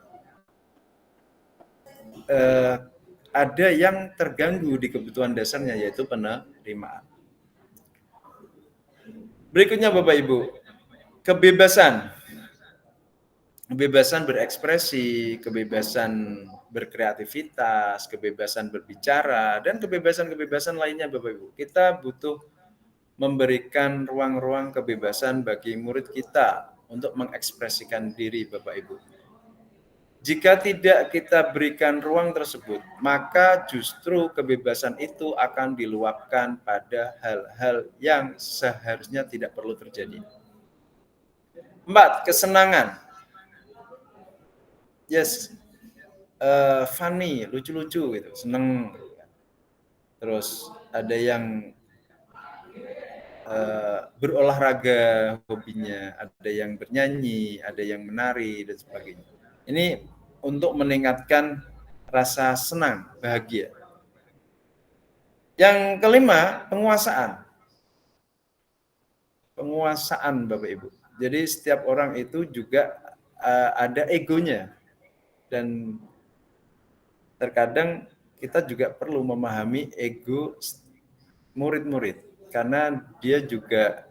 ada yang terganggu di kebutuhan dasarnya, yaitu penerimaan. Berikutnya Bapak Ibu, kebebasan. Kebebasan berekspresi, kebebasan berkreativitas, kebebasan berbicara, dan kebebasan-kebebasan lainnya Bapak Ibu. Kita butuh memberikan ruang-ruang kebebasan bagi murid kita untuk mengekspresikan diri Bapak Ibu. Jika tidak kita berikan ruang tersebut, maka justru kebebasan itu akan diluapkan pada hal-hal yang seharusnya tidak perlu terjadi. 4. Kesenangan. Yes, funny, lucu-lucu gitu, seneng. Terus ada yang berolahraga hobinya, ada yang bernyanyi, ada yang menari dan sebagainya. Ini untuk meningkatkan rasa senang, bahagia. Yang kelima, penguasaan. Penguasaan Bapak Ibu. Jadi setiap orang itu juga ada egonya. Dan terkadang kita juga perlu memahami ego murid-murid. Karena dia juga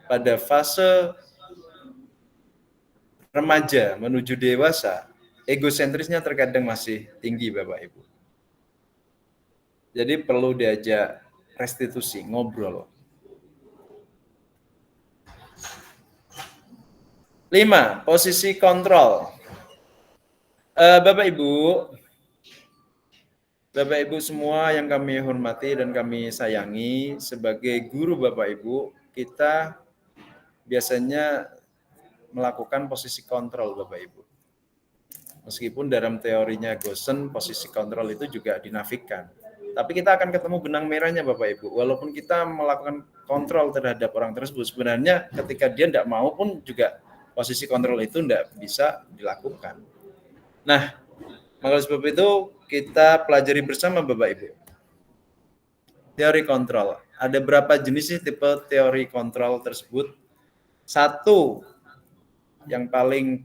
pada fase remaja menuju dewasa, egosentrisnya terkadang masih tinggi Bapak Ibu. Jadi perlu diajak restitusi, ngobrol. 5. Posisi kontrol. Bapak Ibu semua yang kami hormati dan kami sayangi, sebagai guru Bapak Ibu, kita biasanya melakukan posisi kontrol Bapak Ibu. Meskipun dalam teorinya Gosen, posisi kontrol itu juga dinafikan. Tapi kita akan ketemu benang merahnya Bapak Ibu. Walaupun kita melakukan kontrol terhadap orang tersebut, sebenarnya ketika dia tidak mau pun juga posisi kontrol itu tidak bisa dilakukan. Nah, maka sebab itu kita pelajari bersama Bapak Ibu. Teori kontrol. Ada berapa jenis sih tipe teori kontrol tersebut? 1, yang paling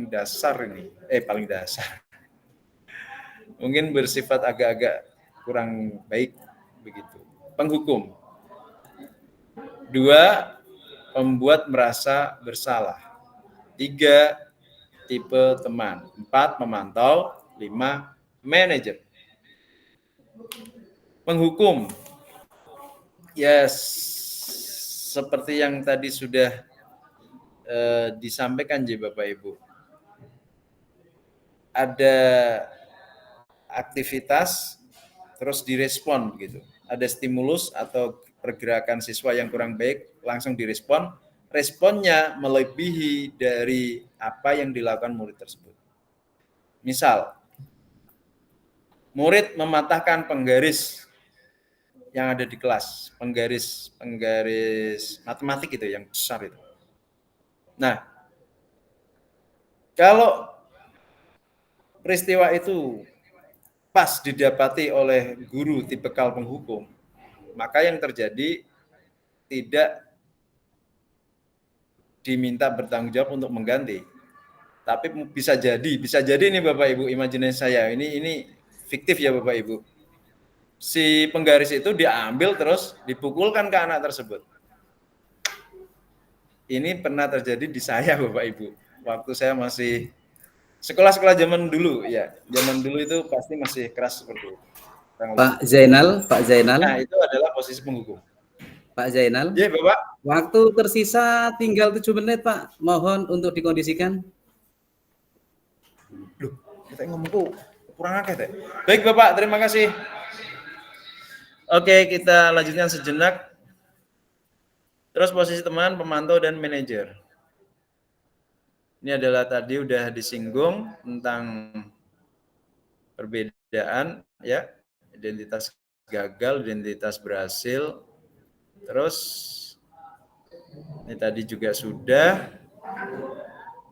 dasar ini, paling dasar. Mungkin bersifat agak-agak kurang baik begitu. Penghukum. 2, membuat merasa bersalah. 3, tipe teman. 4, memantau. 5, manajer. Penghukum. Yes, seperti yang tadi sudah disampaikan Bapak Ibu. Ada aktivitas terus direspon begitu. Ada stimulus atau pergerakan siswa yang kurang baik, langsung direspon. Responnya melebihi dari apa yang dilakukan murid tersebut. Misal, murid mematahkan penggaris yang ada di kelas, penggaris matematik itu yang besar itu. Nah, kalau peristiwa itu pas didapati oleh guru tipikal penghukum, maka yang terjadi tidak diminta bertanggung jawab untuk mengganti. Tapi bisa jadi nih Bapak Ibu, imajinasi saya, ini fiktif ya Bapak Ibu. Si penggaris itu diambil terus dipukulkan ke anak tersebut. Ini pernah terjadi di saya Bapak Ibu. Waktu saya masih sekolah-sekolah zaman dulu ya. Zaman dulu itu pasti masih keras seperti itu. Pak Zainal. Nah, itu adalah posisi penghukum. Pak Zainal. Ya, Bapak. Waktu tersisa tinggal 7 menit, Pak. Mohon untuk dikondisikan. Loh, kita ngomongku kurang akeh teh. Baik, Bapak, terima kasih. Oke, kita lanjutkan sejenak. Terus posisi teman, pemantau, dan manajer. Ini adalah tadi udah disinggung tentang perbedaan ya, identitas gagal, identitas berhasil, Terus ini tadi juga sudah.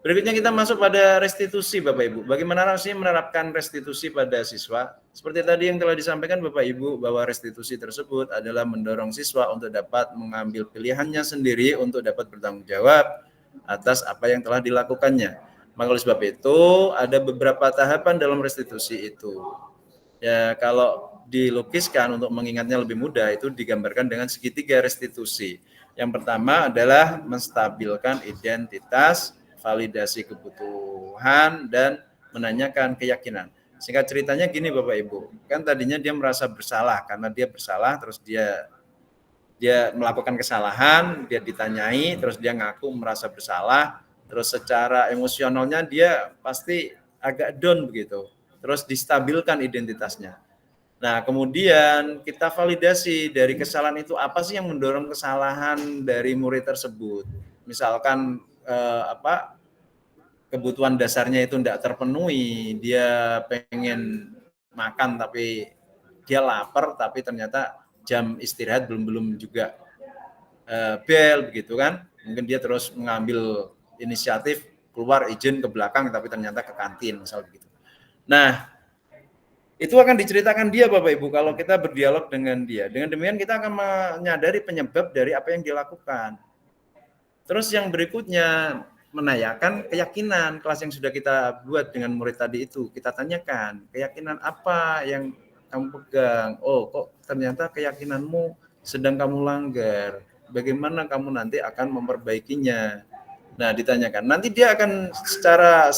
Berikutnya kita masuk pada restitusi Bapak Ibu. Bagaimana sih menerapkan restitusi pada siswa? Seperti tadi yang telah disampaikan Bapak Ibu bahwa restitusi tersebut adalah mendorong siswa untuk dapat mengambil pilihannya sendiri untuk dapat bertanggung jawab atas apa yang telah dilakukannya. Maka oleh sebab itu ada beberapa tahapan dalam restitusi itu. Ya, kalau dilukiskan untuk mengingatnya lebih mudah itu digambarkan dengan segitiga restitusi. Yang pertama adalah menstabilkan identitas, validasi kebutuhan, dan menanyakan keyakinan. Singkat ceritanya gini Bapak Ibu, kan tadinya dia merasa bersalah karena dia bersalah, terus dia melakukan kesalahan, dia ditanyai, terus dia ngaku merasa bersalah, terus secara emosionalnya dia pasti agak down begitu, terus distabilkan identitasnya. Nah, kemudian kita validasi dari kesalahan itu apa sih yang mendorong kesalahan dari murid tersebut. Misalkan kebutuhan dasarnya itu tidak terpenuhi, dia pengen makan tapi dia lapar tapi ternyata jam istirahat belum juga bel begitu kan. Mungkin dia terus mengambil inisiatif keluar izin ke belakang tapi ternyata ke kantin misal begitu. Nah, itu akan diceritakan dia Bapak Ibu kalau kita berdialog dengan dia. Dengan demikian kita akan menyadari penyebab dari apa yang dilakukan. Terus yang berikutnya menanyakan keyakinan kelas yang sudah kita buat dengan murid tadi itu. Kita tanyakan, keyakinan apa yang kamu pegang? Oh, kok ternyata keyakinanmu sedang kamu langgar. Bagaimana kamu nanti akan memperbaikinya? Nah, ditanyakan. Nanti dia akan secara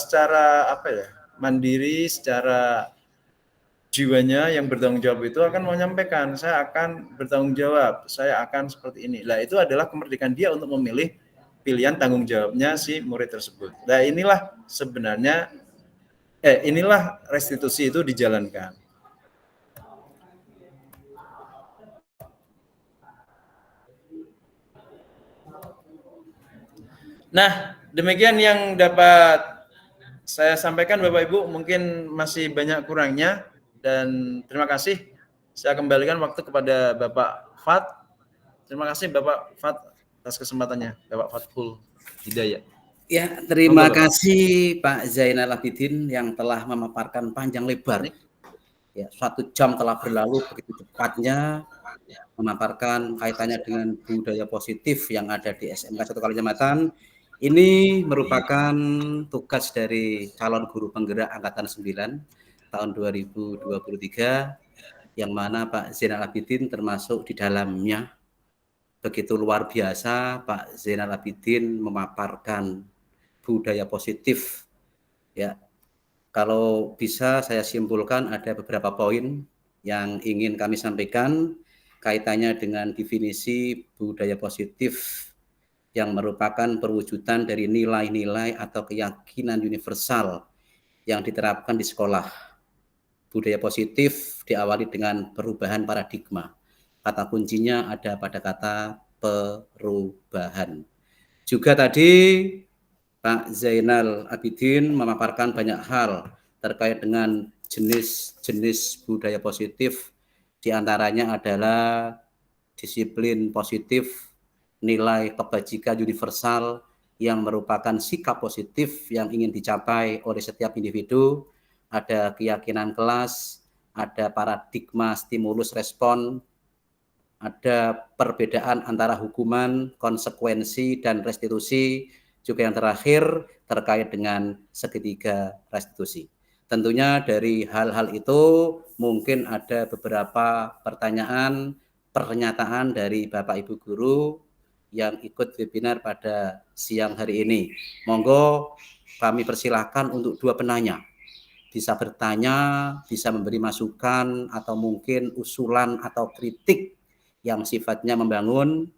mandiri, secara jiwanya yang bertanggung jawab itu akan menyampaikan, saya akan bertanggung jawab, saya akan seperti ini. Nah, itu adalah kemerdekaan dia untuk memilih pilihan tanggung jawabnya si murid tersebut. Nah, inilah sebenarnya inilah restitusi itu dijalankan. Nah, demikian yang dapat saya sampaikan Bapak Ibu, mungkin masih banyak kurangnya dan terima kasih. Saya kembalikan waktu kepada Bapak Fat. Terima kasih Bapak Fat atas kesempatannya, Bapak Fathul Hidayat. Ya, terima kasih Pak Zainal Abidin yang telah memaparkan panjang lebar. Ya, 1 jam telah berlalu begitu cepatnya memaparkan kaitannya dengan budaya positif yang ada di SMK 1 Kalinyamatan. Ini merupakan tugas dari calon guru penggerak Angkatan 9 tahun 2023 yang mana Pak Zainal Abidin termasuk di dalamnya. Begitu luar biasa Pak Zainal Abidin memaparkan budaya positif. Ya, kalau bisa saya simpulkan ada beberapa poin yang ingin kami sampaikan kaitannya dengan definisi budaya positif yang merupakan perwujudan dari nilai-nilai atau keyakinan universal yang diterapkan di sekolah. Budaya positif diawali dengan perubahan paradigma. Kata kuncinya ada pada kata perubahan. Juga tadi Pak Zainal Abidin memaparkan banyak hal terkait dengan jenis-jenis budaya positif. Di antaranya adalah disiplin positif, nilai kebajikan universal yang merupakan sikap positif yang ingin dicapai oleh setiap individu, ada keyakinan kelas, ada paradigma stimulus respon, ada perbedaan antara hukuman, konsekuensi, dan restitusi, juga yang terakhir terkait dengan segitiga restitusi. Tentunya dari hal-hal itu mungkin ada beberapa pertanyaan, pernyataan dari Bapak Ibu Guru yang ikut webinar pada siang hari ini. Monggo kami persilahkan untuk 2 penanya. Bisa bertanya, bisa memberi masukan, atau mungkin usulan atau kritik yang sifatnya membangun,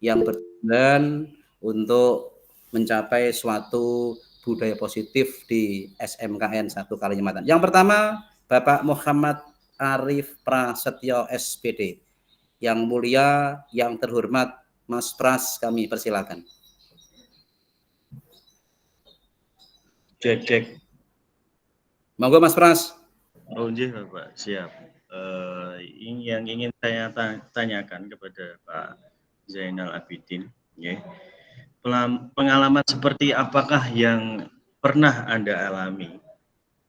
yang bertujuan untuk mencapai suatu budaya positif di SMKN 1 Kalinyamatan. Yang pertama, Bapak Muhammad Arif Prasetyo SPD. Yang mulia, yang terhormat, Mas Pras, kami persilakan. Cek. Monggo Mas Pras. Oh iya Bapak, siap. Yang ingin saya tanyakan kepada Pak Zainal Abidin. Ya. Pengalaman seperti apakah yang pernah Anda alami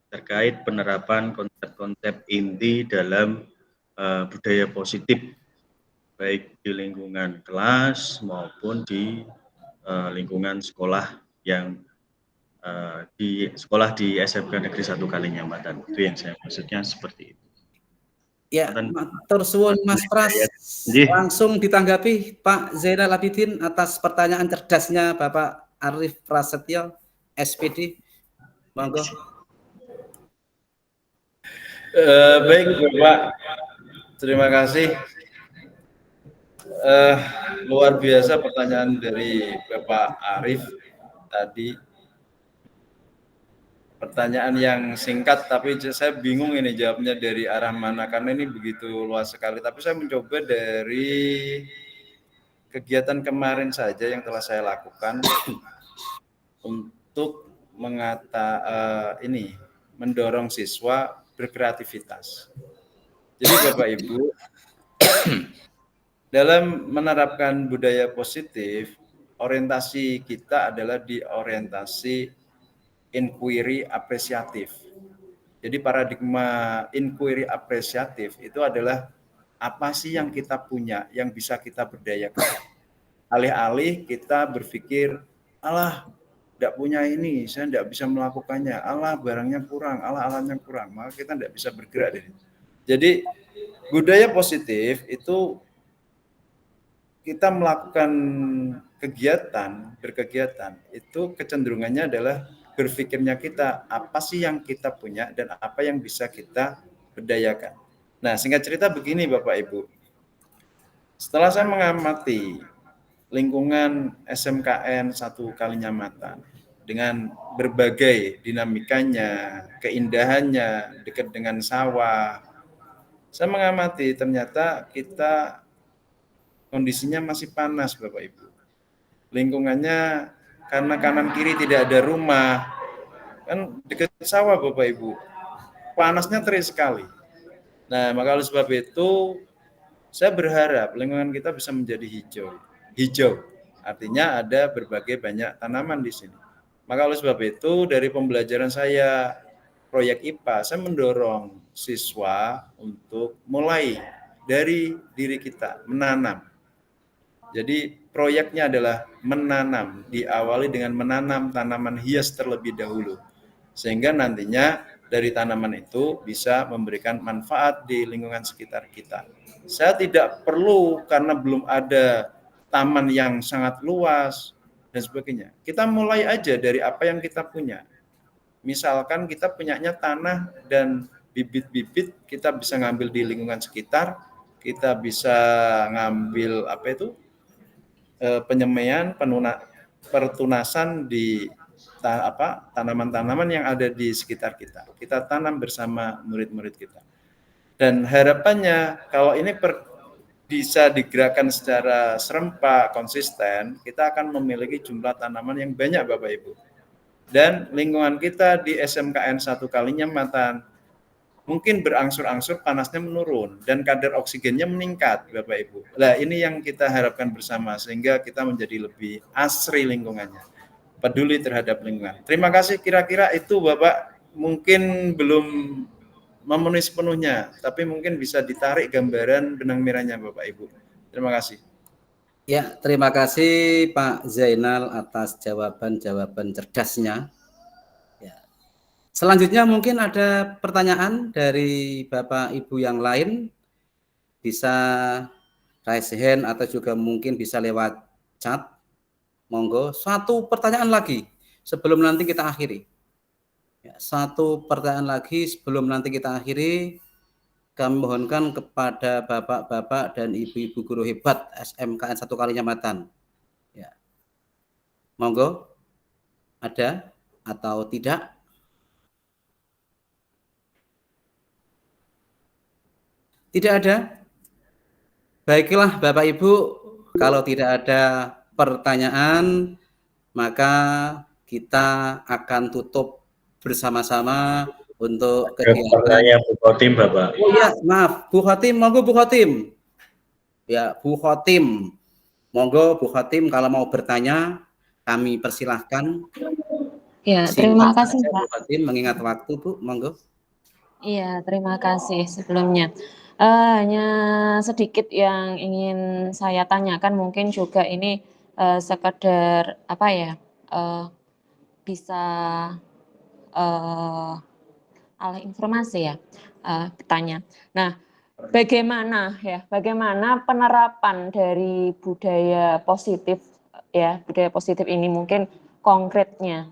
terkait penerapan konsep-konsep inti dalam budaya positif, baik di lingkungan kelas maupun di lingkungan sekolah yang di sekolah di SMK Negeri 1 Kalinyamatan. Itu yang saya maksudnya seperti itu. Ya, matur suwun Mas Pras. Langsung ditanggapi Pak Zainal Abidin atas pertanyaan cerdasnya Bapak Arif Prasetyo, SPD. Monggo. Baik Bapak, terima kasih. Luar biasa pertanyaan dari Bapak Arif tadi. Pertanyaan yang singkat, tapi saya bingung ini jawabnya dari arah mana, karena ini begitu luas sekali. Tapi saya mencoba dari kegiatan kemarin saja yang telah saya lakukan untuk mendorong siswa berkreativitas. Jadi Bapak Ibu, dalam menerapkan budaya positif, orientasi kita adalah di orientasi inquiry apresiatif. Jadi paradigma inquiry apresiatif itu adalah apa sih yang kita punya, yang bisa kita berdayakan. Alih-alih kita berpikir, alah, tidak punya ini, saya tidak bisa melakukannya, alah barangnya kurang, alah alatnya kurang, maka kita tidak bisa bergerak dari itu. Jadi budaya positif itu kita melakukan berkegiatan, itu kecenderungannya adalah berpikirnya kita, apa sih yang kita punya dan apa yang bisa kita berdayakan. Nah, singkat cerita begini Bapak Ibu. Setelah saya mengamati lingkungan SMKN 1 Kalinyamatan dengan berbagai dinamikanya, keindahannya, dekat dengan sawah, saya mengamati ternyata kita kondisinya masih panas Bapak Ibu. Lingkungannya karena kanan kiri tidak ada rumah, kan dekat sawah Bapak Ibu, panasnya terik sekali. Nah, maka oleh sebab itu saya berharap lingkungan kita bisa menjadi hijau. Artinya ada berbagai banyak tanaman di sini. Maka oleh sebab itu dari pembelajaran saya proyek IPA, saya mendorong siswa untuk mulai dari diri kita menanam. Jadi proyeknya adalah menanam, diawali dengan menanam tanaman hias terlebih dahulu. Sehingga nantinya dari tanaman itu bisa memberikan manfaat di lingkungan sekitar kita. Saya tidak perlu karena belum ada taman yang sangat luas dan sebagainya. Kita mulai aja dari apa yang kita punya. Misalkan kita punyanya tanah dan bibit-bibit, kita bisa ngambil di lingkungan sekitar, kita bisa ngambil penyemaian, pertunasan di tanaman-tanaman yang ada di sekitar kita. Kita tanam bersama murid-murid kita. Dan harapannya kalau ini bisa digerakkan secara serempak, konsisten, kita akan memiliki jumlah tanaman yang banyak Bapak Ibu. Dan lingkungan kita di SMKN 1 Kalinyamatan mungkin berangsur-angsur panasnya menurun dan kadar oksigennya meningkat Bapak Ibu. Nah, ini yang kita harapkan bersama sehingga kita menjadi lebih asri lingkungannya, peduli terhadap lingkungan. Terima kasih, kira-kira itu Bapak mungkin belum memenuhi sepenuhnya, tapi mungkin bisa ditarik gambaran benang merahnya Bapak Ibu. Terima kasih. Ya, terima kasih Pak Zainal atas jawaban-jawaban cerdasnya. Selanjutnya mungkin ada pertanyaan dari Bapak Ibu yang lain, bisa raise hand atau juga mungkin bisa lewat chat. Monggo, satu pertanyaan lagi sebelum nanti kita akhiri. Ya, satu pertanyaan lagi sebelum nanti kita akhiri. Kami mohonkan kepada bapak-bapak dan ibu-ibu guru hebat SMKN 1 Kalinyamatan. Ya. Monggo, ada atau tidak? Tidak ada? Baiklah Bapak Ibu, kalau tidak ada pertanyaan, maka kita akan tutup bersama-sama untuk kegiatan. Pertanyaan Bu Khotim, Bapak. Oh iya, maaf, Bu Khotim, monggo Bu Khotim. Ya, Bu Khotim, Monggo Bu Khotim kalau mau bertanya kami persilahkan. Ya, Singkat terima kasih, saja Bu Pak. Khotim, mengingat waktu Bu, monggo. Iya, terima kasih sebelumnya. Hanya sedikit yang ingin saya tanyakan, mungkin juga ini sekedar apa ya, bisa alih informasi ya, bertanya. Nah, bagaimana penerapan dari budaya positif ya, budaya positif ini mungkin konkretnya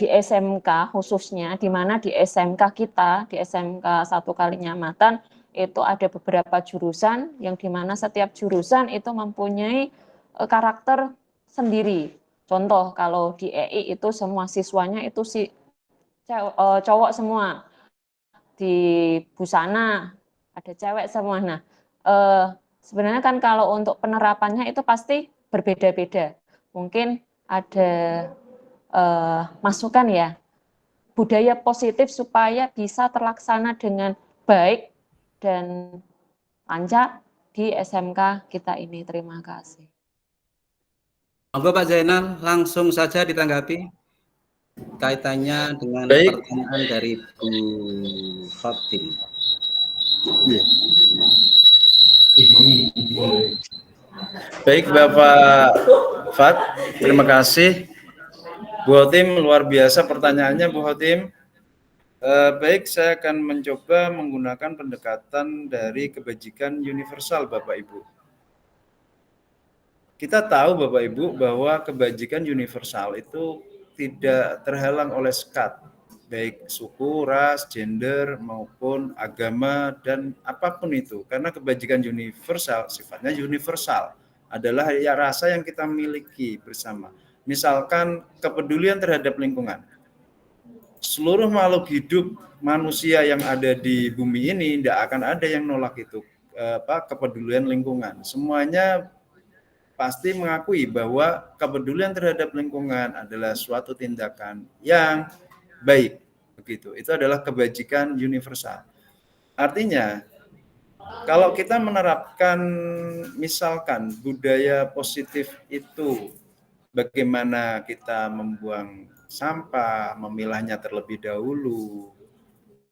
di SMK khususnya, di mana di SMK kita, di SMK 1 Kalinyamatan itu ada beberapa jurusan yang di mana setiap jurusan itu mempunyai karakter sendiri. Contoh kalau di EI itu semua siswanya itu cowok semua, di Busana ada cewek semua. Nah, sebenarnya kan kalau untuk penerapannya itu pasti berbeda-beda. Mungkin ada masukan ya, budaya positif supaya bisa terlaksana dengan baik dan lancar di SMK kita ini. Terima kasih. Monggo Pak Zainal, langsung saja ditanggapi kaitannya dengan Baik, pertanyaan dari Bu Khotim. baik Bapak Fat, terima kasih. Bu Hotim, luar biasa pertanyaannya Bu Hotim. Baik, saya akan mencoba menggunakan pendekatan dari kebajikan universal Bapak Ibu. Kita tahu Bapak Ibu bahwa kebajikan universal itu tidak terhalang oleh sekat, baik suku, ras, gender, maupun agama, dan apapun itu. Karena kebajikan universal sifatnya universal, adalah ya rasa yang kita miliki bersama. Misalkan kepedulian terhadap lingkungan. Seluruh makhluk hidup manusia yang ada di bumi ini tidak akan ada yang nolak itu kepedulian lingkungan. Semuanya pasti mengakui bahwa kepedulian terhadap lingkungan adalah suatu tindakan yang baik. Begitu. Itu adalah kebajikan universal. Artinya, kalau kita menerapkan misalkan budaya positif itu, bagaimana kita membuang sampah, memilahnya terlebih dahulu,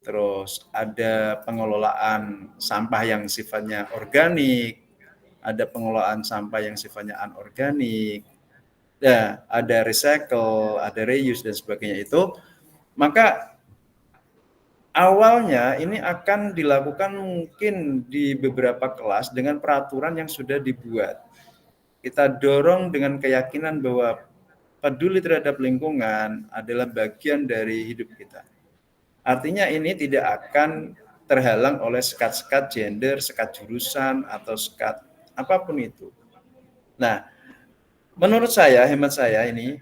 terus ada pengelolaan sampah yang sifatnya organik, ada pengelolaan sampah yang sifatnya anorganik, ya, ada recycle, ada reuse dan sebagainya itu, maka awalnya ini akan dilakukan mungkin di beberapa kelas dengan peraturan yang sudah dibuat. Kita dorong dengan keyakinan bahwa peduli terhadap lingkungan adalah bagian dari hidup kita. Artinya ini tidak akan terhalang oleh sekat-sekat gender, sekat jurusan, atau sekat apapun itu. Nah, menurut saya, hemat saya ini,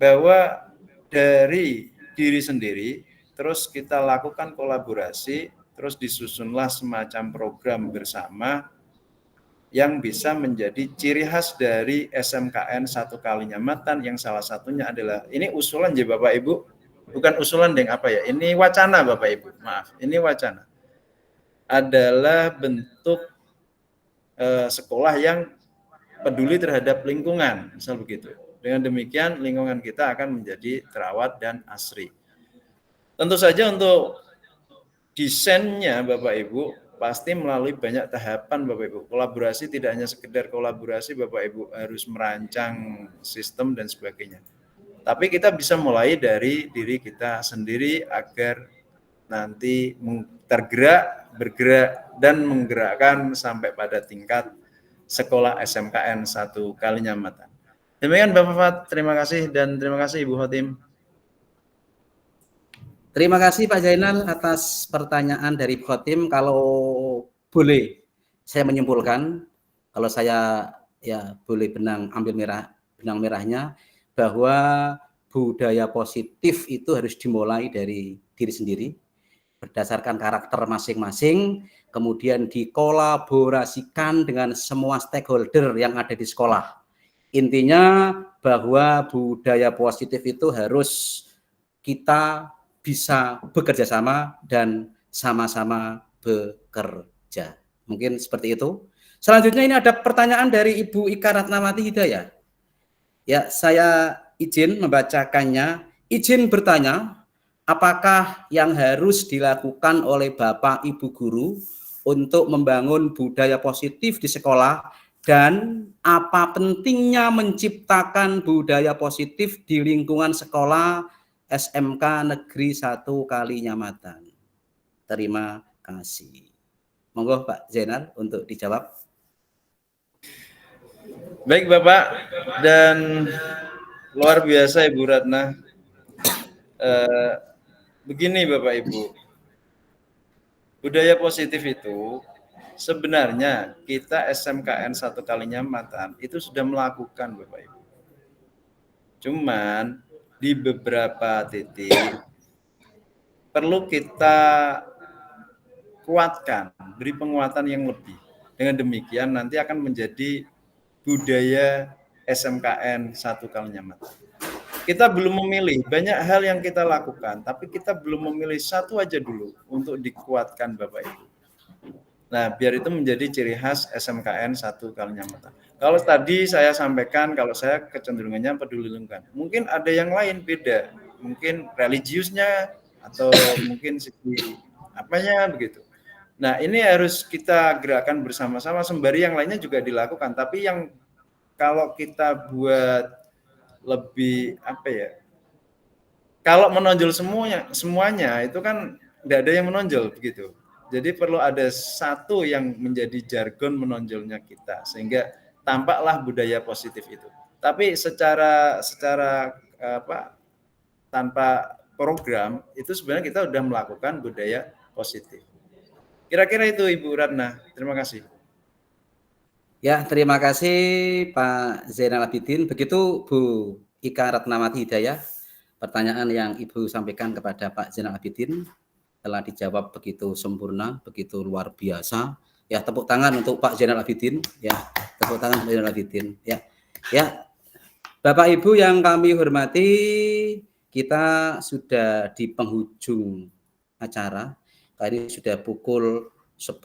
bahwa dari diri sendiri, terus kita lakukan kolaborasi, terus disusunlah semacam program bersama yang bisa menjadi ciri khas dari SMKN 1 Kalinyamatan, yang salah satunya adalah, ini usulan ya Bapak Ibu, bukan usulan deng apa ya, ini wacana Bapak Ibu, maaf, ini wacana, adalah bentuk sekolah yang peduli terhadap lingkungan, misal begitu. Dengan demikian lingkungan kita akan menjadi terawat dan asri. Tentu saja untuk desainnya Bapak Ibu pasti melalui banyak tahapan Bapak Ibu. Kolaborasi tidak hanya sekedar kolaborasi, Bapak Ibu harus merancang sistem dan sebagainya. Tapi kita bisa mulai dari diri kita sendiri agar nanti tergerak, bergerak, dan menggerakkan sampai pada tingkat sekolah SMKN 1 Kalinyamatan. Demikian Bapak Fat, terima kasih, dan terima kasih Ibu Hotim. Terima kasih Pak Zainal atas pertanyaan dari Khotim. Kalau boleh saya menyimpulkan, kalau saya ya boleh ambil benang merahnya, bahwa budaya positif itu harus dimulai dari diri sendiri, berdasarkan karakter masing-masing, kemudian dikolaborasikan dengan semua stakeholder yang ada di sekolah. Intinya bahwa budaya positif itu harus kita bisa bekerja sama dan sama-sama bekerja. Mungkin seperti itu. Selanjutnya ini ada pertanyaan dari Ibu Ika Ratnawati Hidayah. Ya, saya izin membacakannya. Izin bertanya, apakah yang harus dilakukan oleh Bapak Ibu guru untuk membangun budaya positif di sekolah dan apa pentingnya menciptakan budaya positif di lingkungan sekolah SMK Negeri 1 Kalinyamatan? Terima kasih. Monggo Pak Zainal untuk dijawab. Baik Bapak, dan luar biasa Ibu Ratna. Begini Bapak Ibu, budaya positif itu sebenarnya kita SMKN 1 Kalinyamatan itu sudah melakukan Bapak Ibu. Cuman di beberapa titik perlu kita kuatkan, beri penguatan yang lebih. Dengan demikian nanti akan menjadi budaya SMKN 1 Kalinyamatan. Kita belum memilih, banyak hal yang kita lakukan, tapi kita belum memilih satu aja dulu untuk dikuatkan Bapak Ibu. Nah, biar itu menjadi ciri khas SMKN 1 Kalinyamatan. Kalau tadi saya sampaikan, kalau saya kecenderungannya peduli lingkungan. Mungkin ada yang lain beda, mungkin religiusnya atau mungkin sisi apanya begitu. Nah, ini harus kita gerakan bersama-sama sembari yang lainnya juga dilakukan. Tapi yang kalau kita buat lebih apa ya? Kalau menonjol semuanya itu kan tidak ada yang menonjol begitu. Jadi perlu ada satu yang menjadi jargon menonjolnya kita sehingga tampaklah budaya positif itu. Tapi secara apa tanpa program itu sebenarnya kita sudah melakukan budaya positif. Kira-kira itu Ibu Ratna. Terima kasih. Ya, terima kasih Pak Zainal Abidin. Begitu Bu Ika Ratnawati Hidayah, pertanyaan yang Ibu sampaikan kepada Pak Zainal Abidin telah dijawab begitu sempurna, begitu luar biasa. Ya, tepuk tangan untuk Pak Zainal Abidin. Ya, tepuk tangan Pak Zainal Abidin. Ya, ya, Bapak Ibu yang kami hormati, kita sudah di penghujung acara. Tadi sudah pukul 10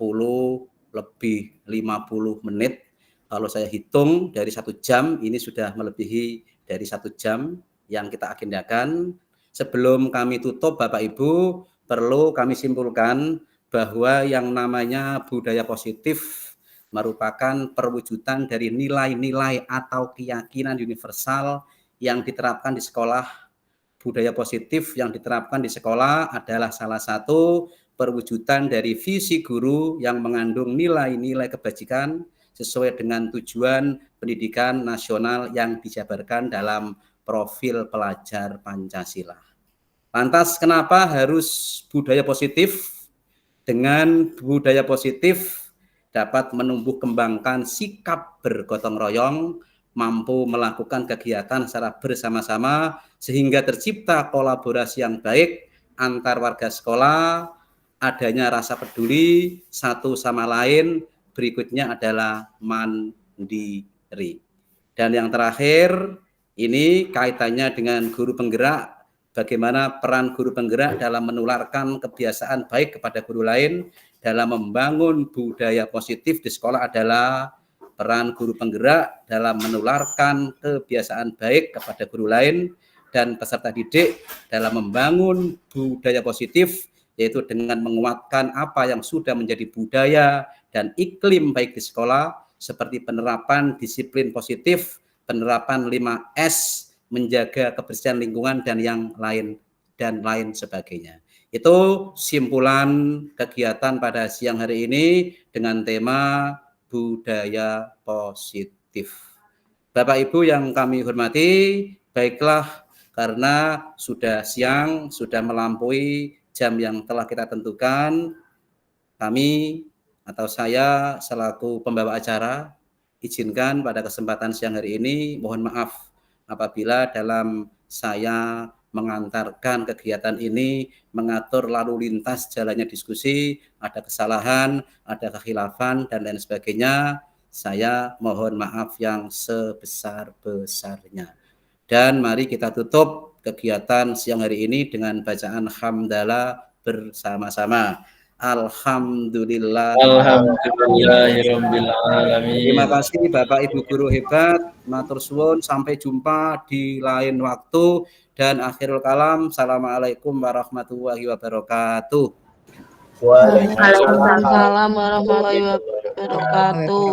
lebih 50 menit. Kalau saya hitung dari 1 jam, ini sudah melebihi dari 1 jam yang kita agendakan. Sebelum kami tutup, Bapak Ibu, perlu kami simpulkan bahwa yang namanya budaya positif merupakan perwujudan dari nilai-nilai atau keyakinan universal yang diterapkan di sekolah. Budaya positif yang diterapkan di sekolah adalah salah satu perwujudan dari visi guru yang mengandung nilai-nilai kebajikan sesuai dengan tujuan pendidikan nasional yang dijabarkan dalam profil pelajar Pancasila. Lantas kenapa harus budaya positif? Dengan budaya positif dapat menumbuh kembangkan sikap bergotong royong, mampu melakukan kegiatan secara bersama-sama sehingga tercipta kolaborasi yang baik antar warga sekolah, adanya rasa peduli satu sama lain, berikutnya adalah mandiri. Dan yang terakhir, ini kaitannya dengan guru penggerak, bagaimana peran guru penggerak dalam menularkan kebiasaan baik kepada guru lain, dalam membangun budaya positif di sekolah adalah peran guru penggerak dalam menularkan kebiasaan baik kepada guru lain dan peserta didik dalam membangun budaya positif, yaitu dengan menguatkan apa yang sudah menjadi budaya dan iklim baik di sekolah, seperti penerapan disiplin positif, penerapan 5S, menjaga kebersihan lingkungan dan yang lain sebagainya. Itu simpulan kegiatan pada siang hari ini dengan tema budaya positif. Bapak Ibu yang kami hormati, baiklah karena sudah siang, sudah melampaui jam yang telah kita tentukan, kami atau saya selaku pembawa acara izinkan pada kesempatan siang hari ini mohon maaf apabila dalam saya mengantarkan kegiatan ini, mengatur lalu lintas jalannya diskusi, ada kesalahan, ada kekhilafan, dan lain sebagainya, saya mohon maaf yang sebesar-besarnya. Dan mari kita tutup kegiatan siang hari ini dengan bacaan hamdalah bersama-sama. Alhamdulillah. Alhamdulillahirabbil alamin. Terima kasih Bapak Ibu guru hebat, matur suwun, sampai jumpa di lain waktu, dan akhirul kalam, assalamualaikum warahmatullahi wabarakatuh. Waalaikumsalam warahmatullahi wabarakatuh.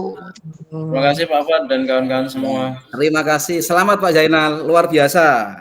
Terima kasih Pak Fuad dan kawan-kawan semua. Terima kasih, selamat Pak Zainal, luar biasa.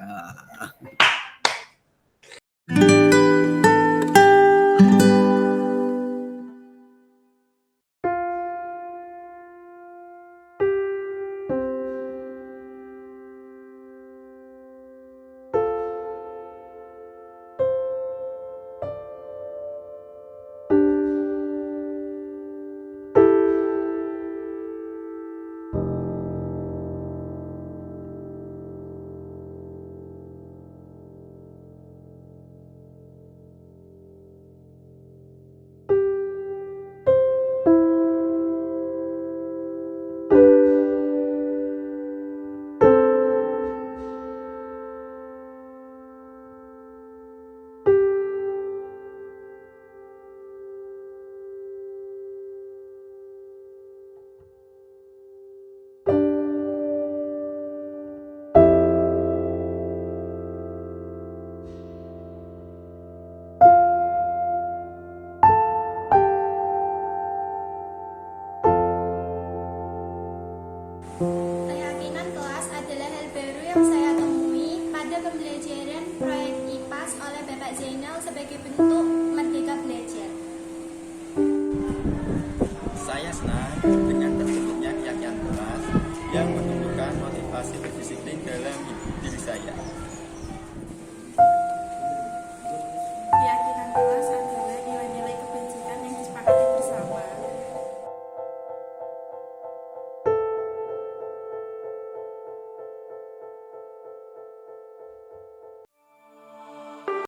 Keyakinan kelas adalah hal baru yang saya temui pada pembelajaran proyek IPAS oleh Bapak Zainal sebagai bentuk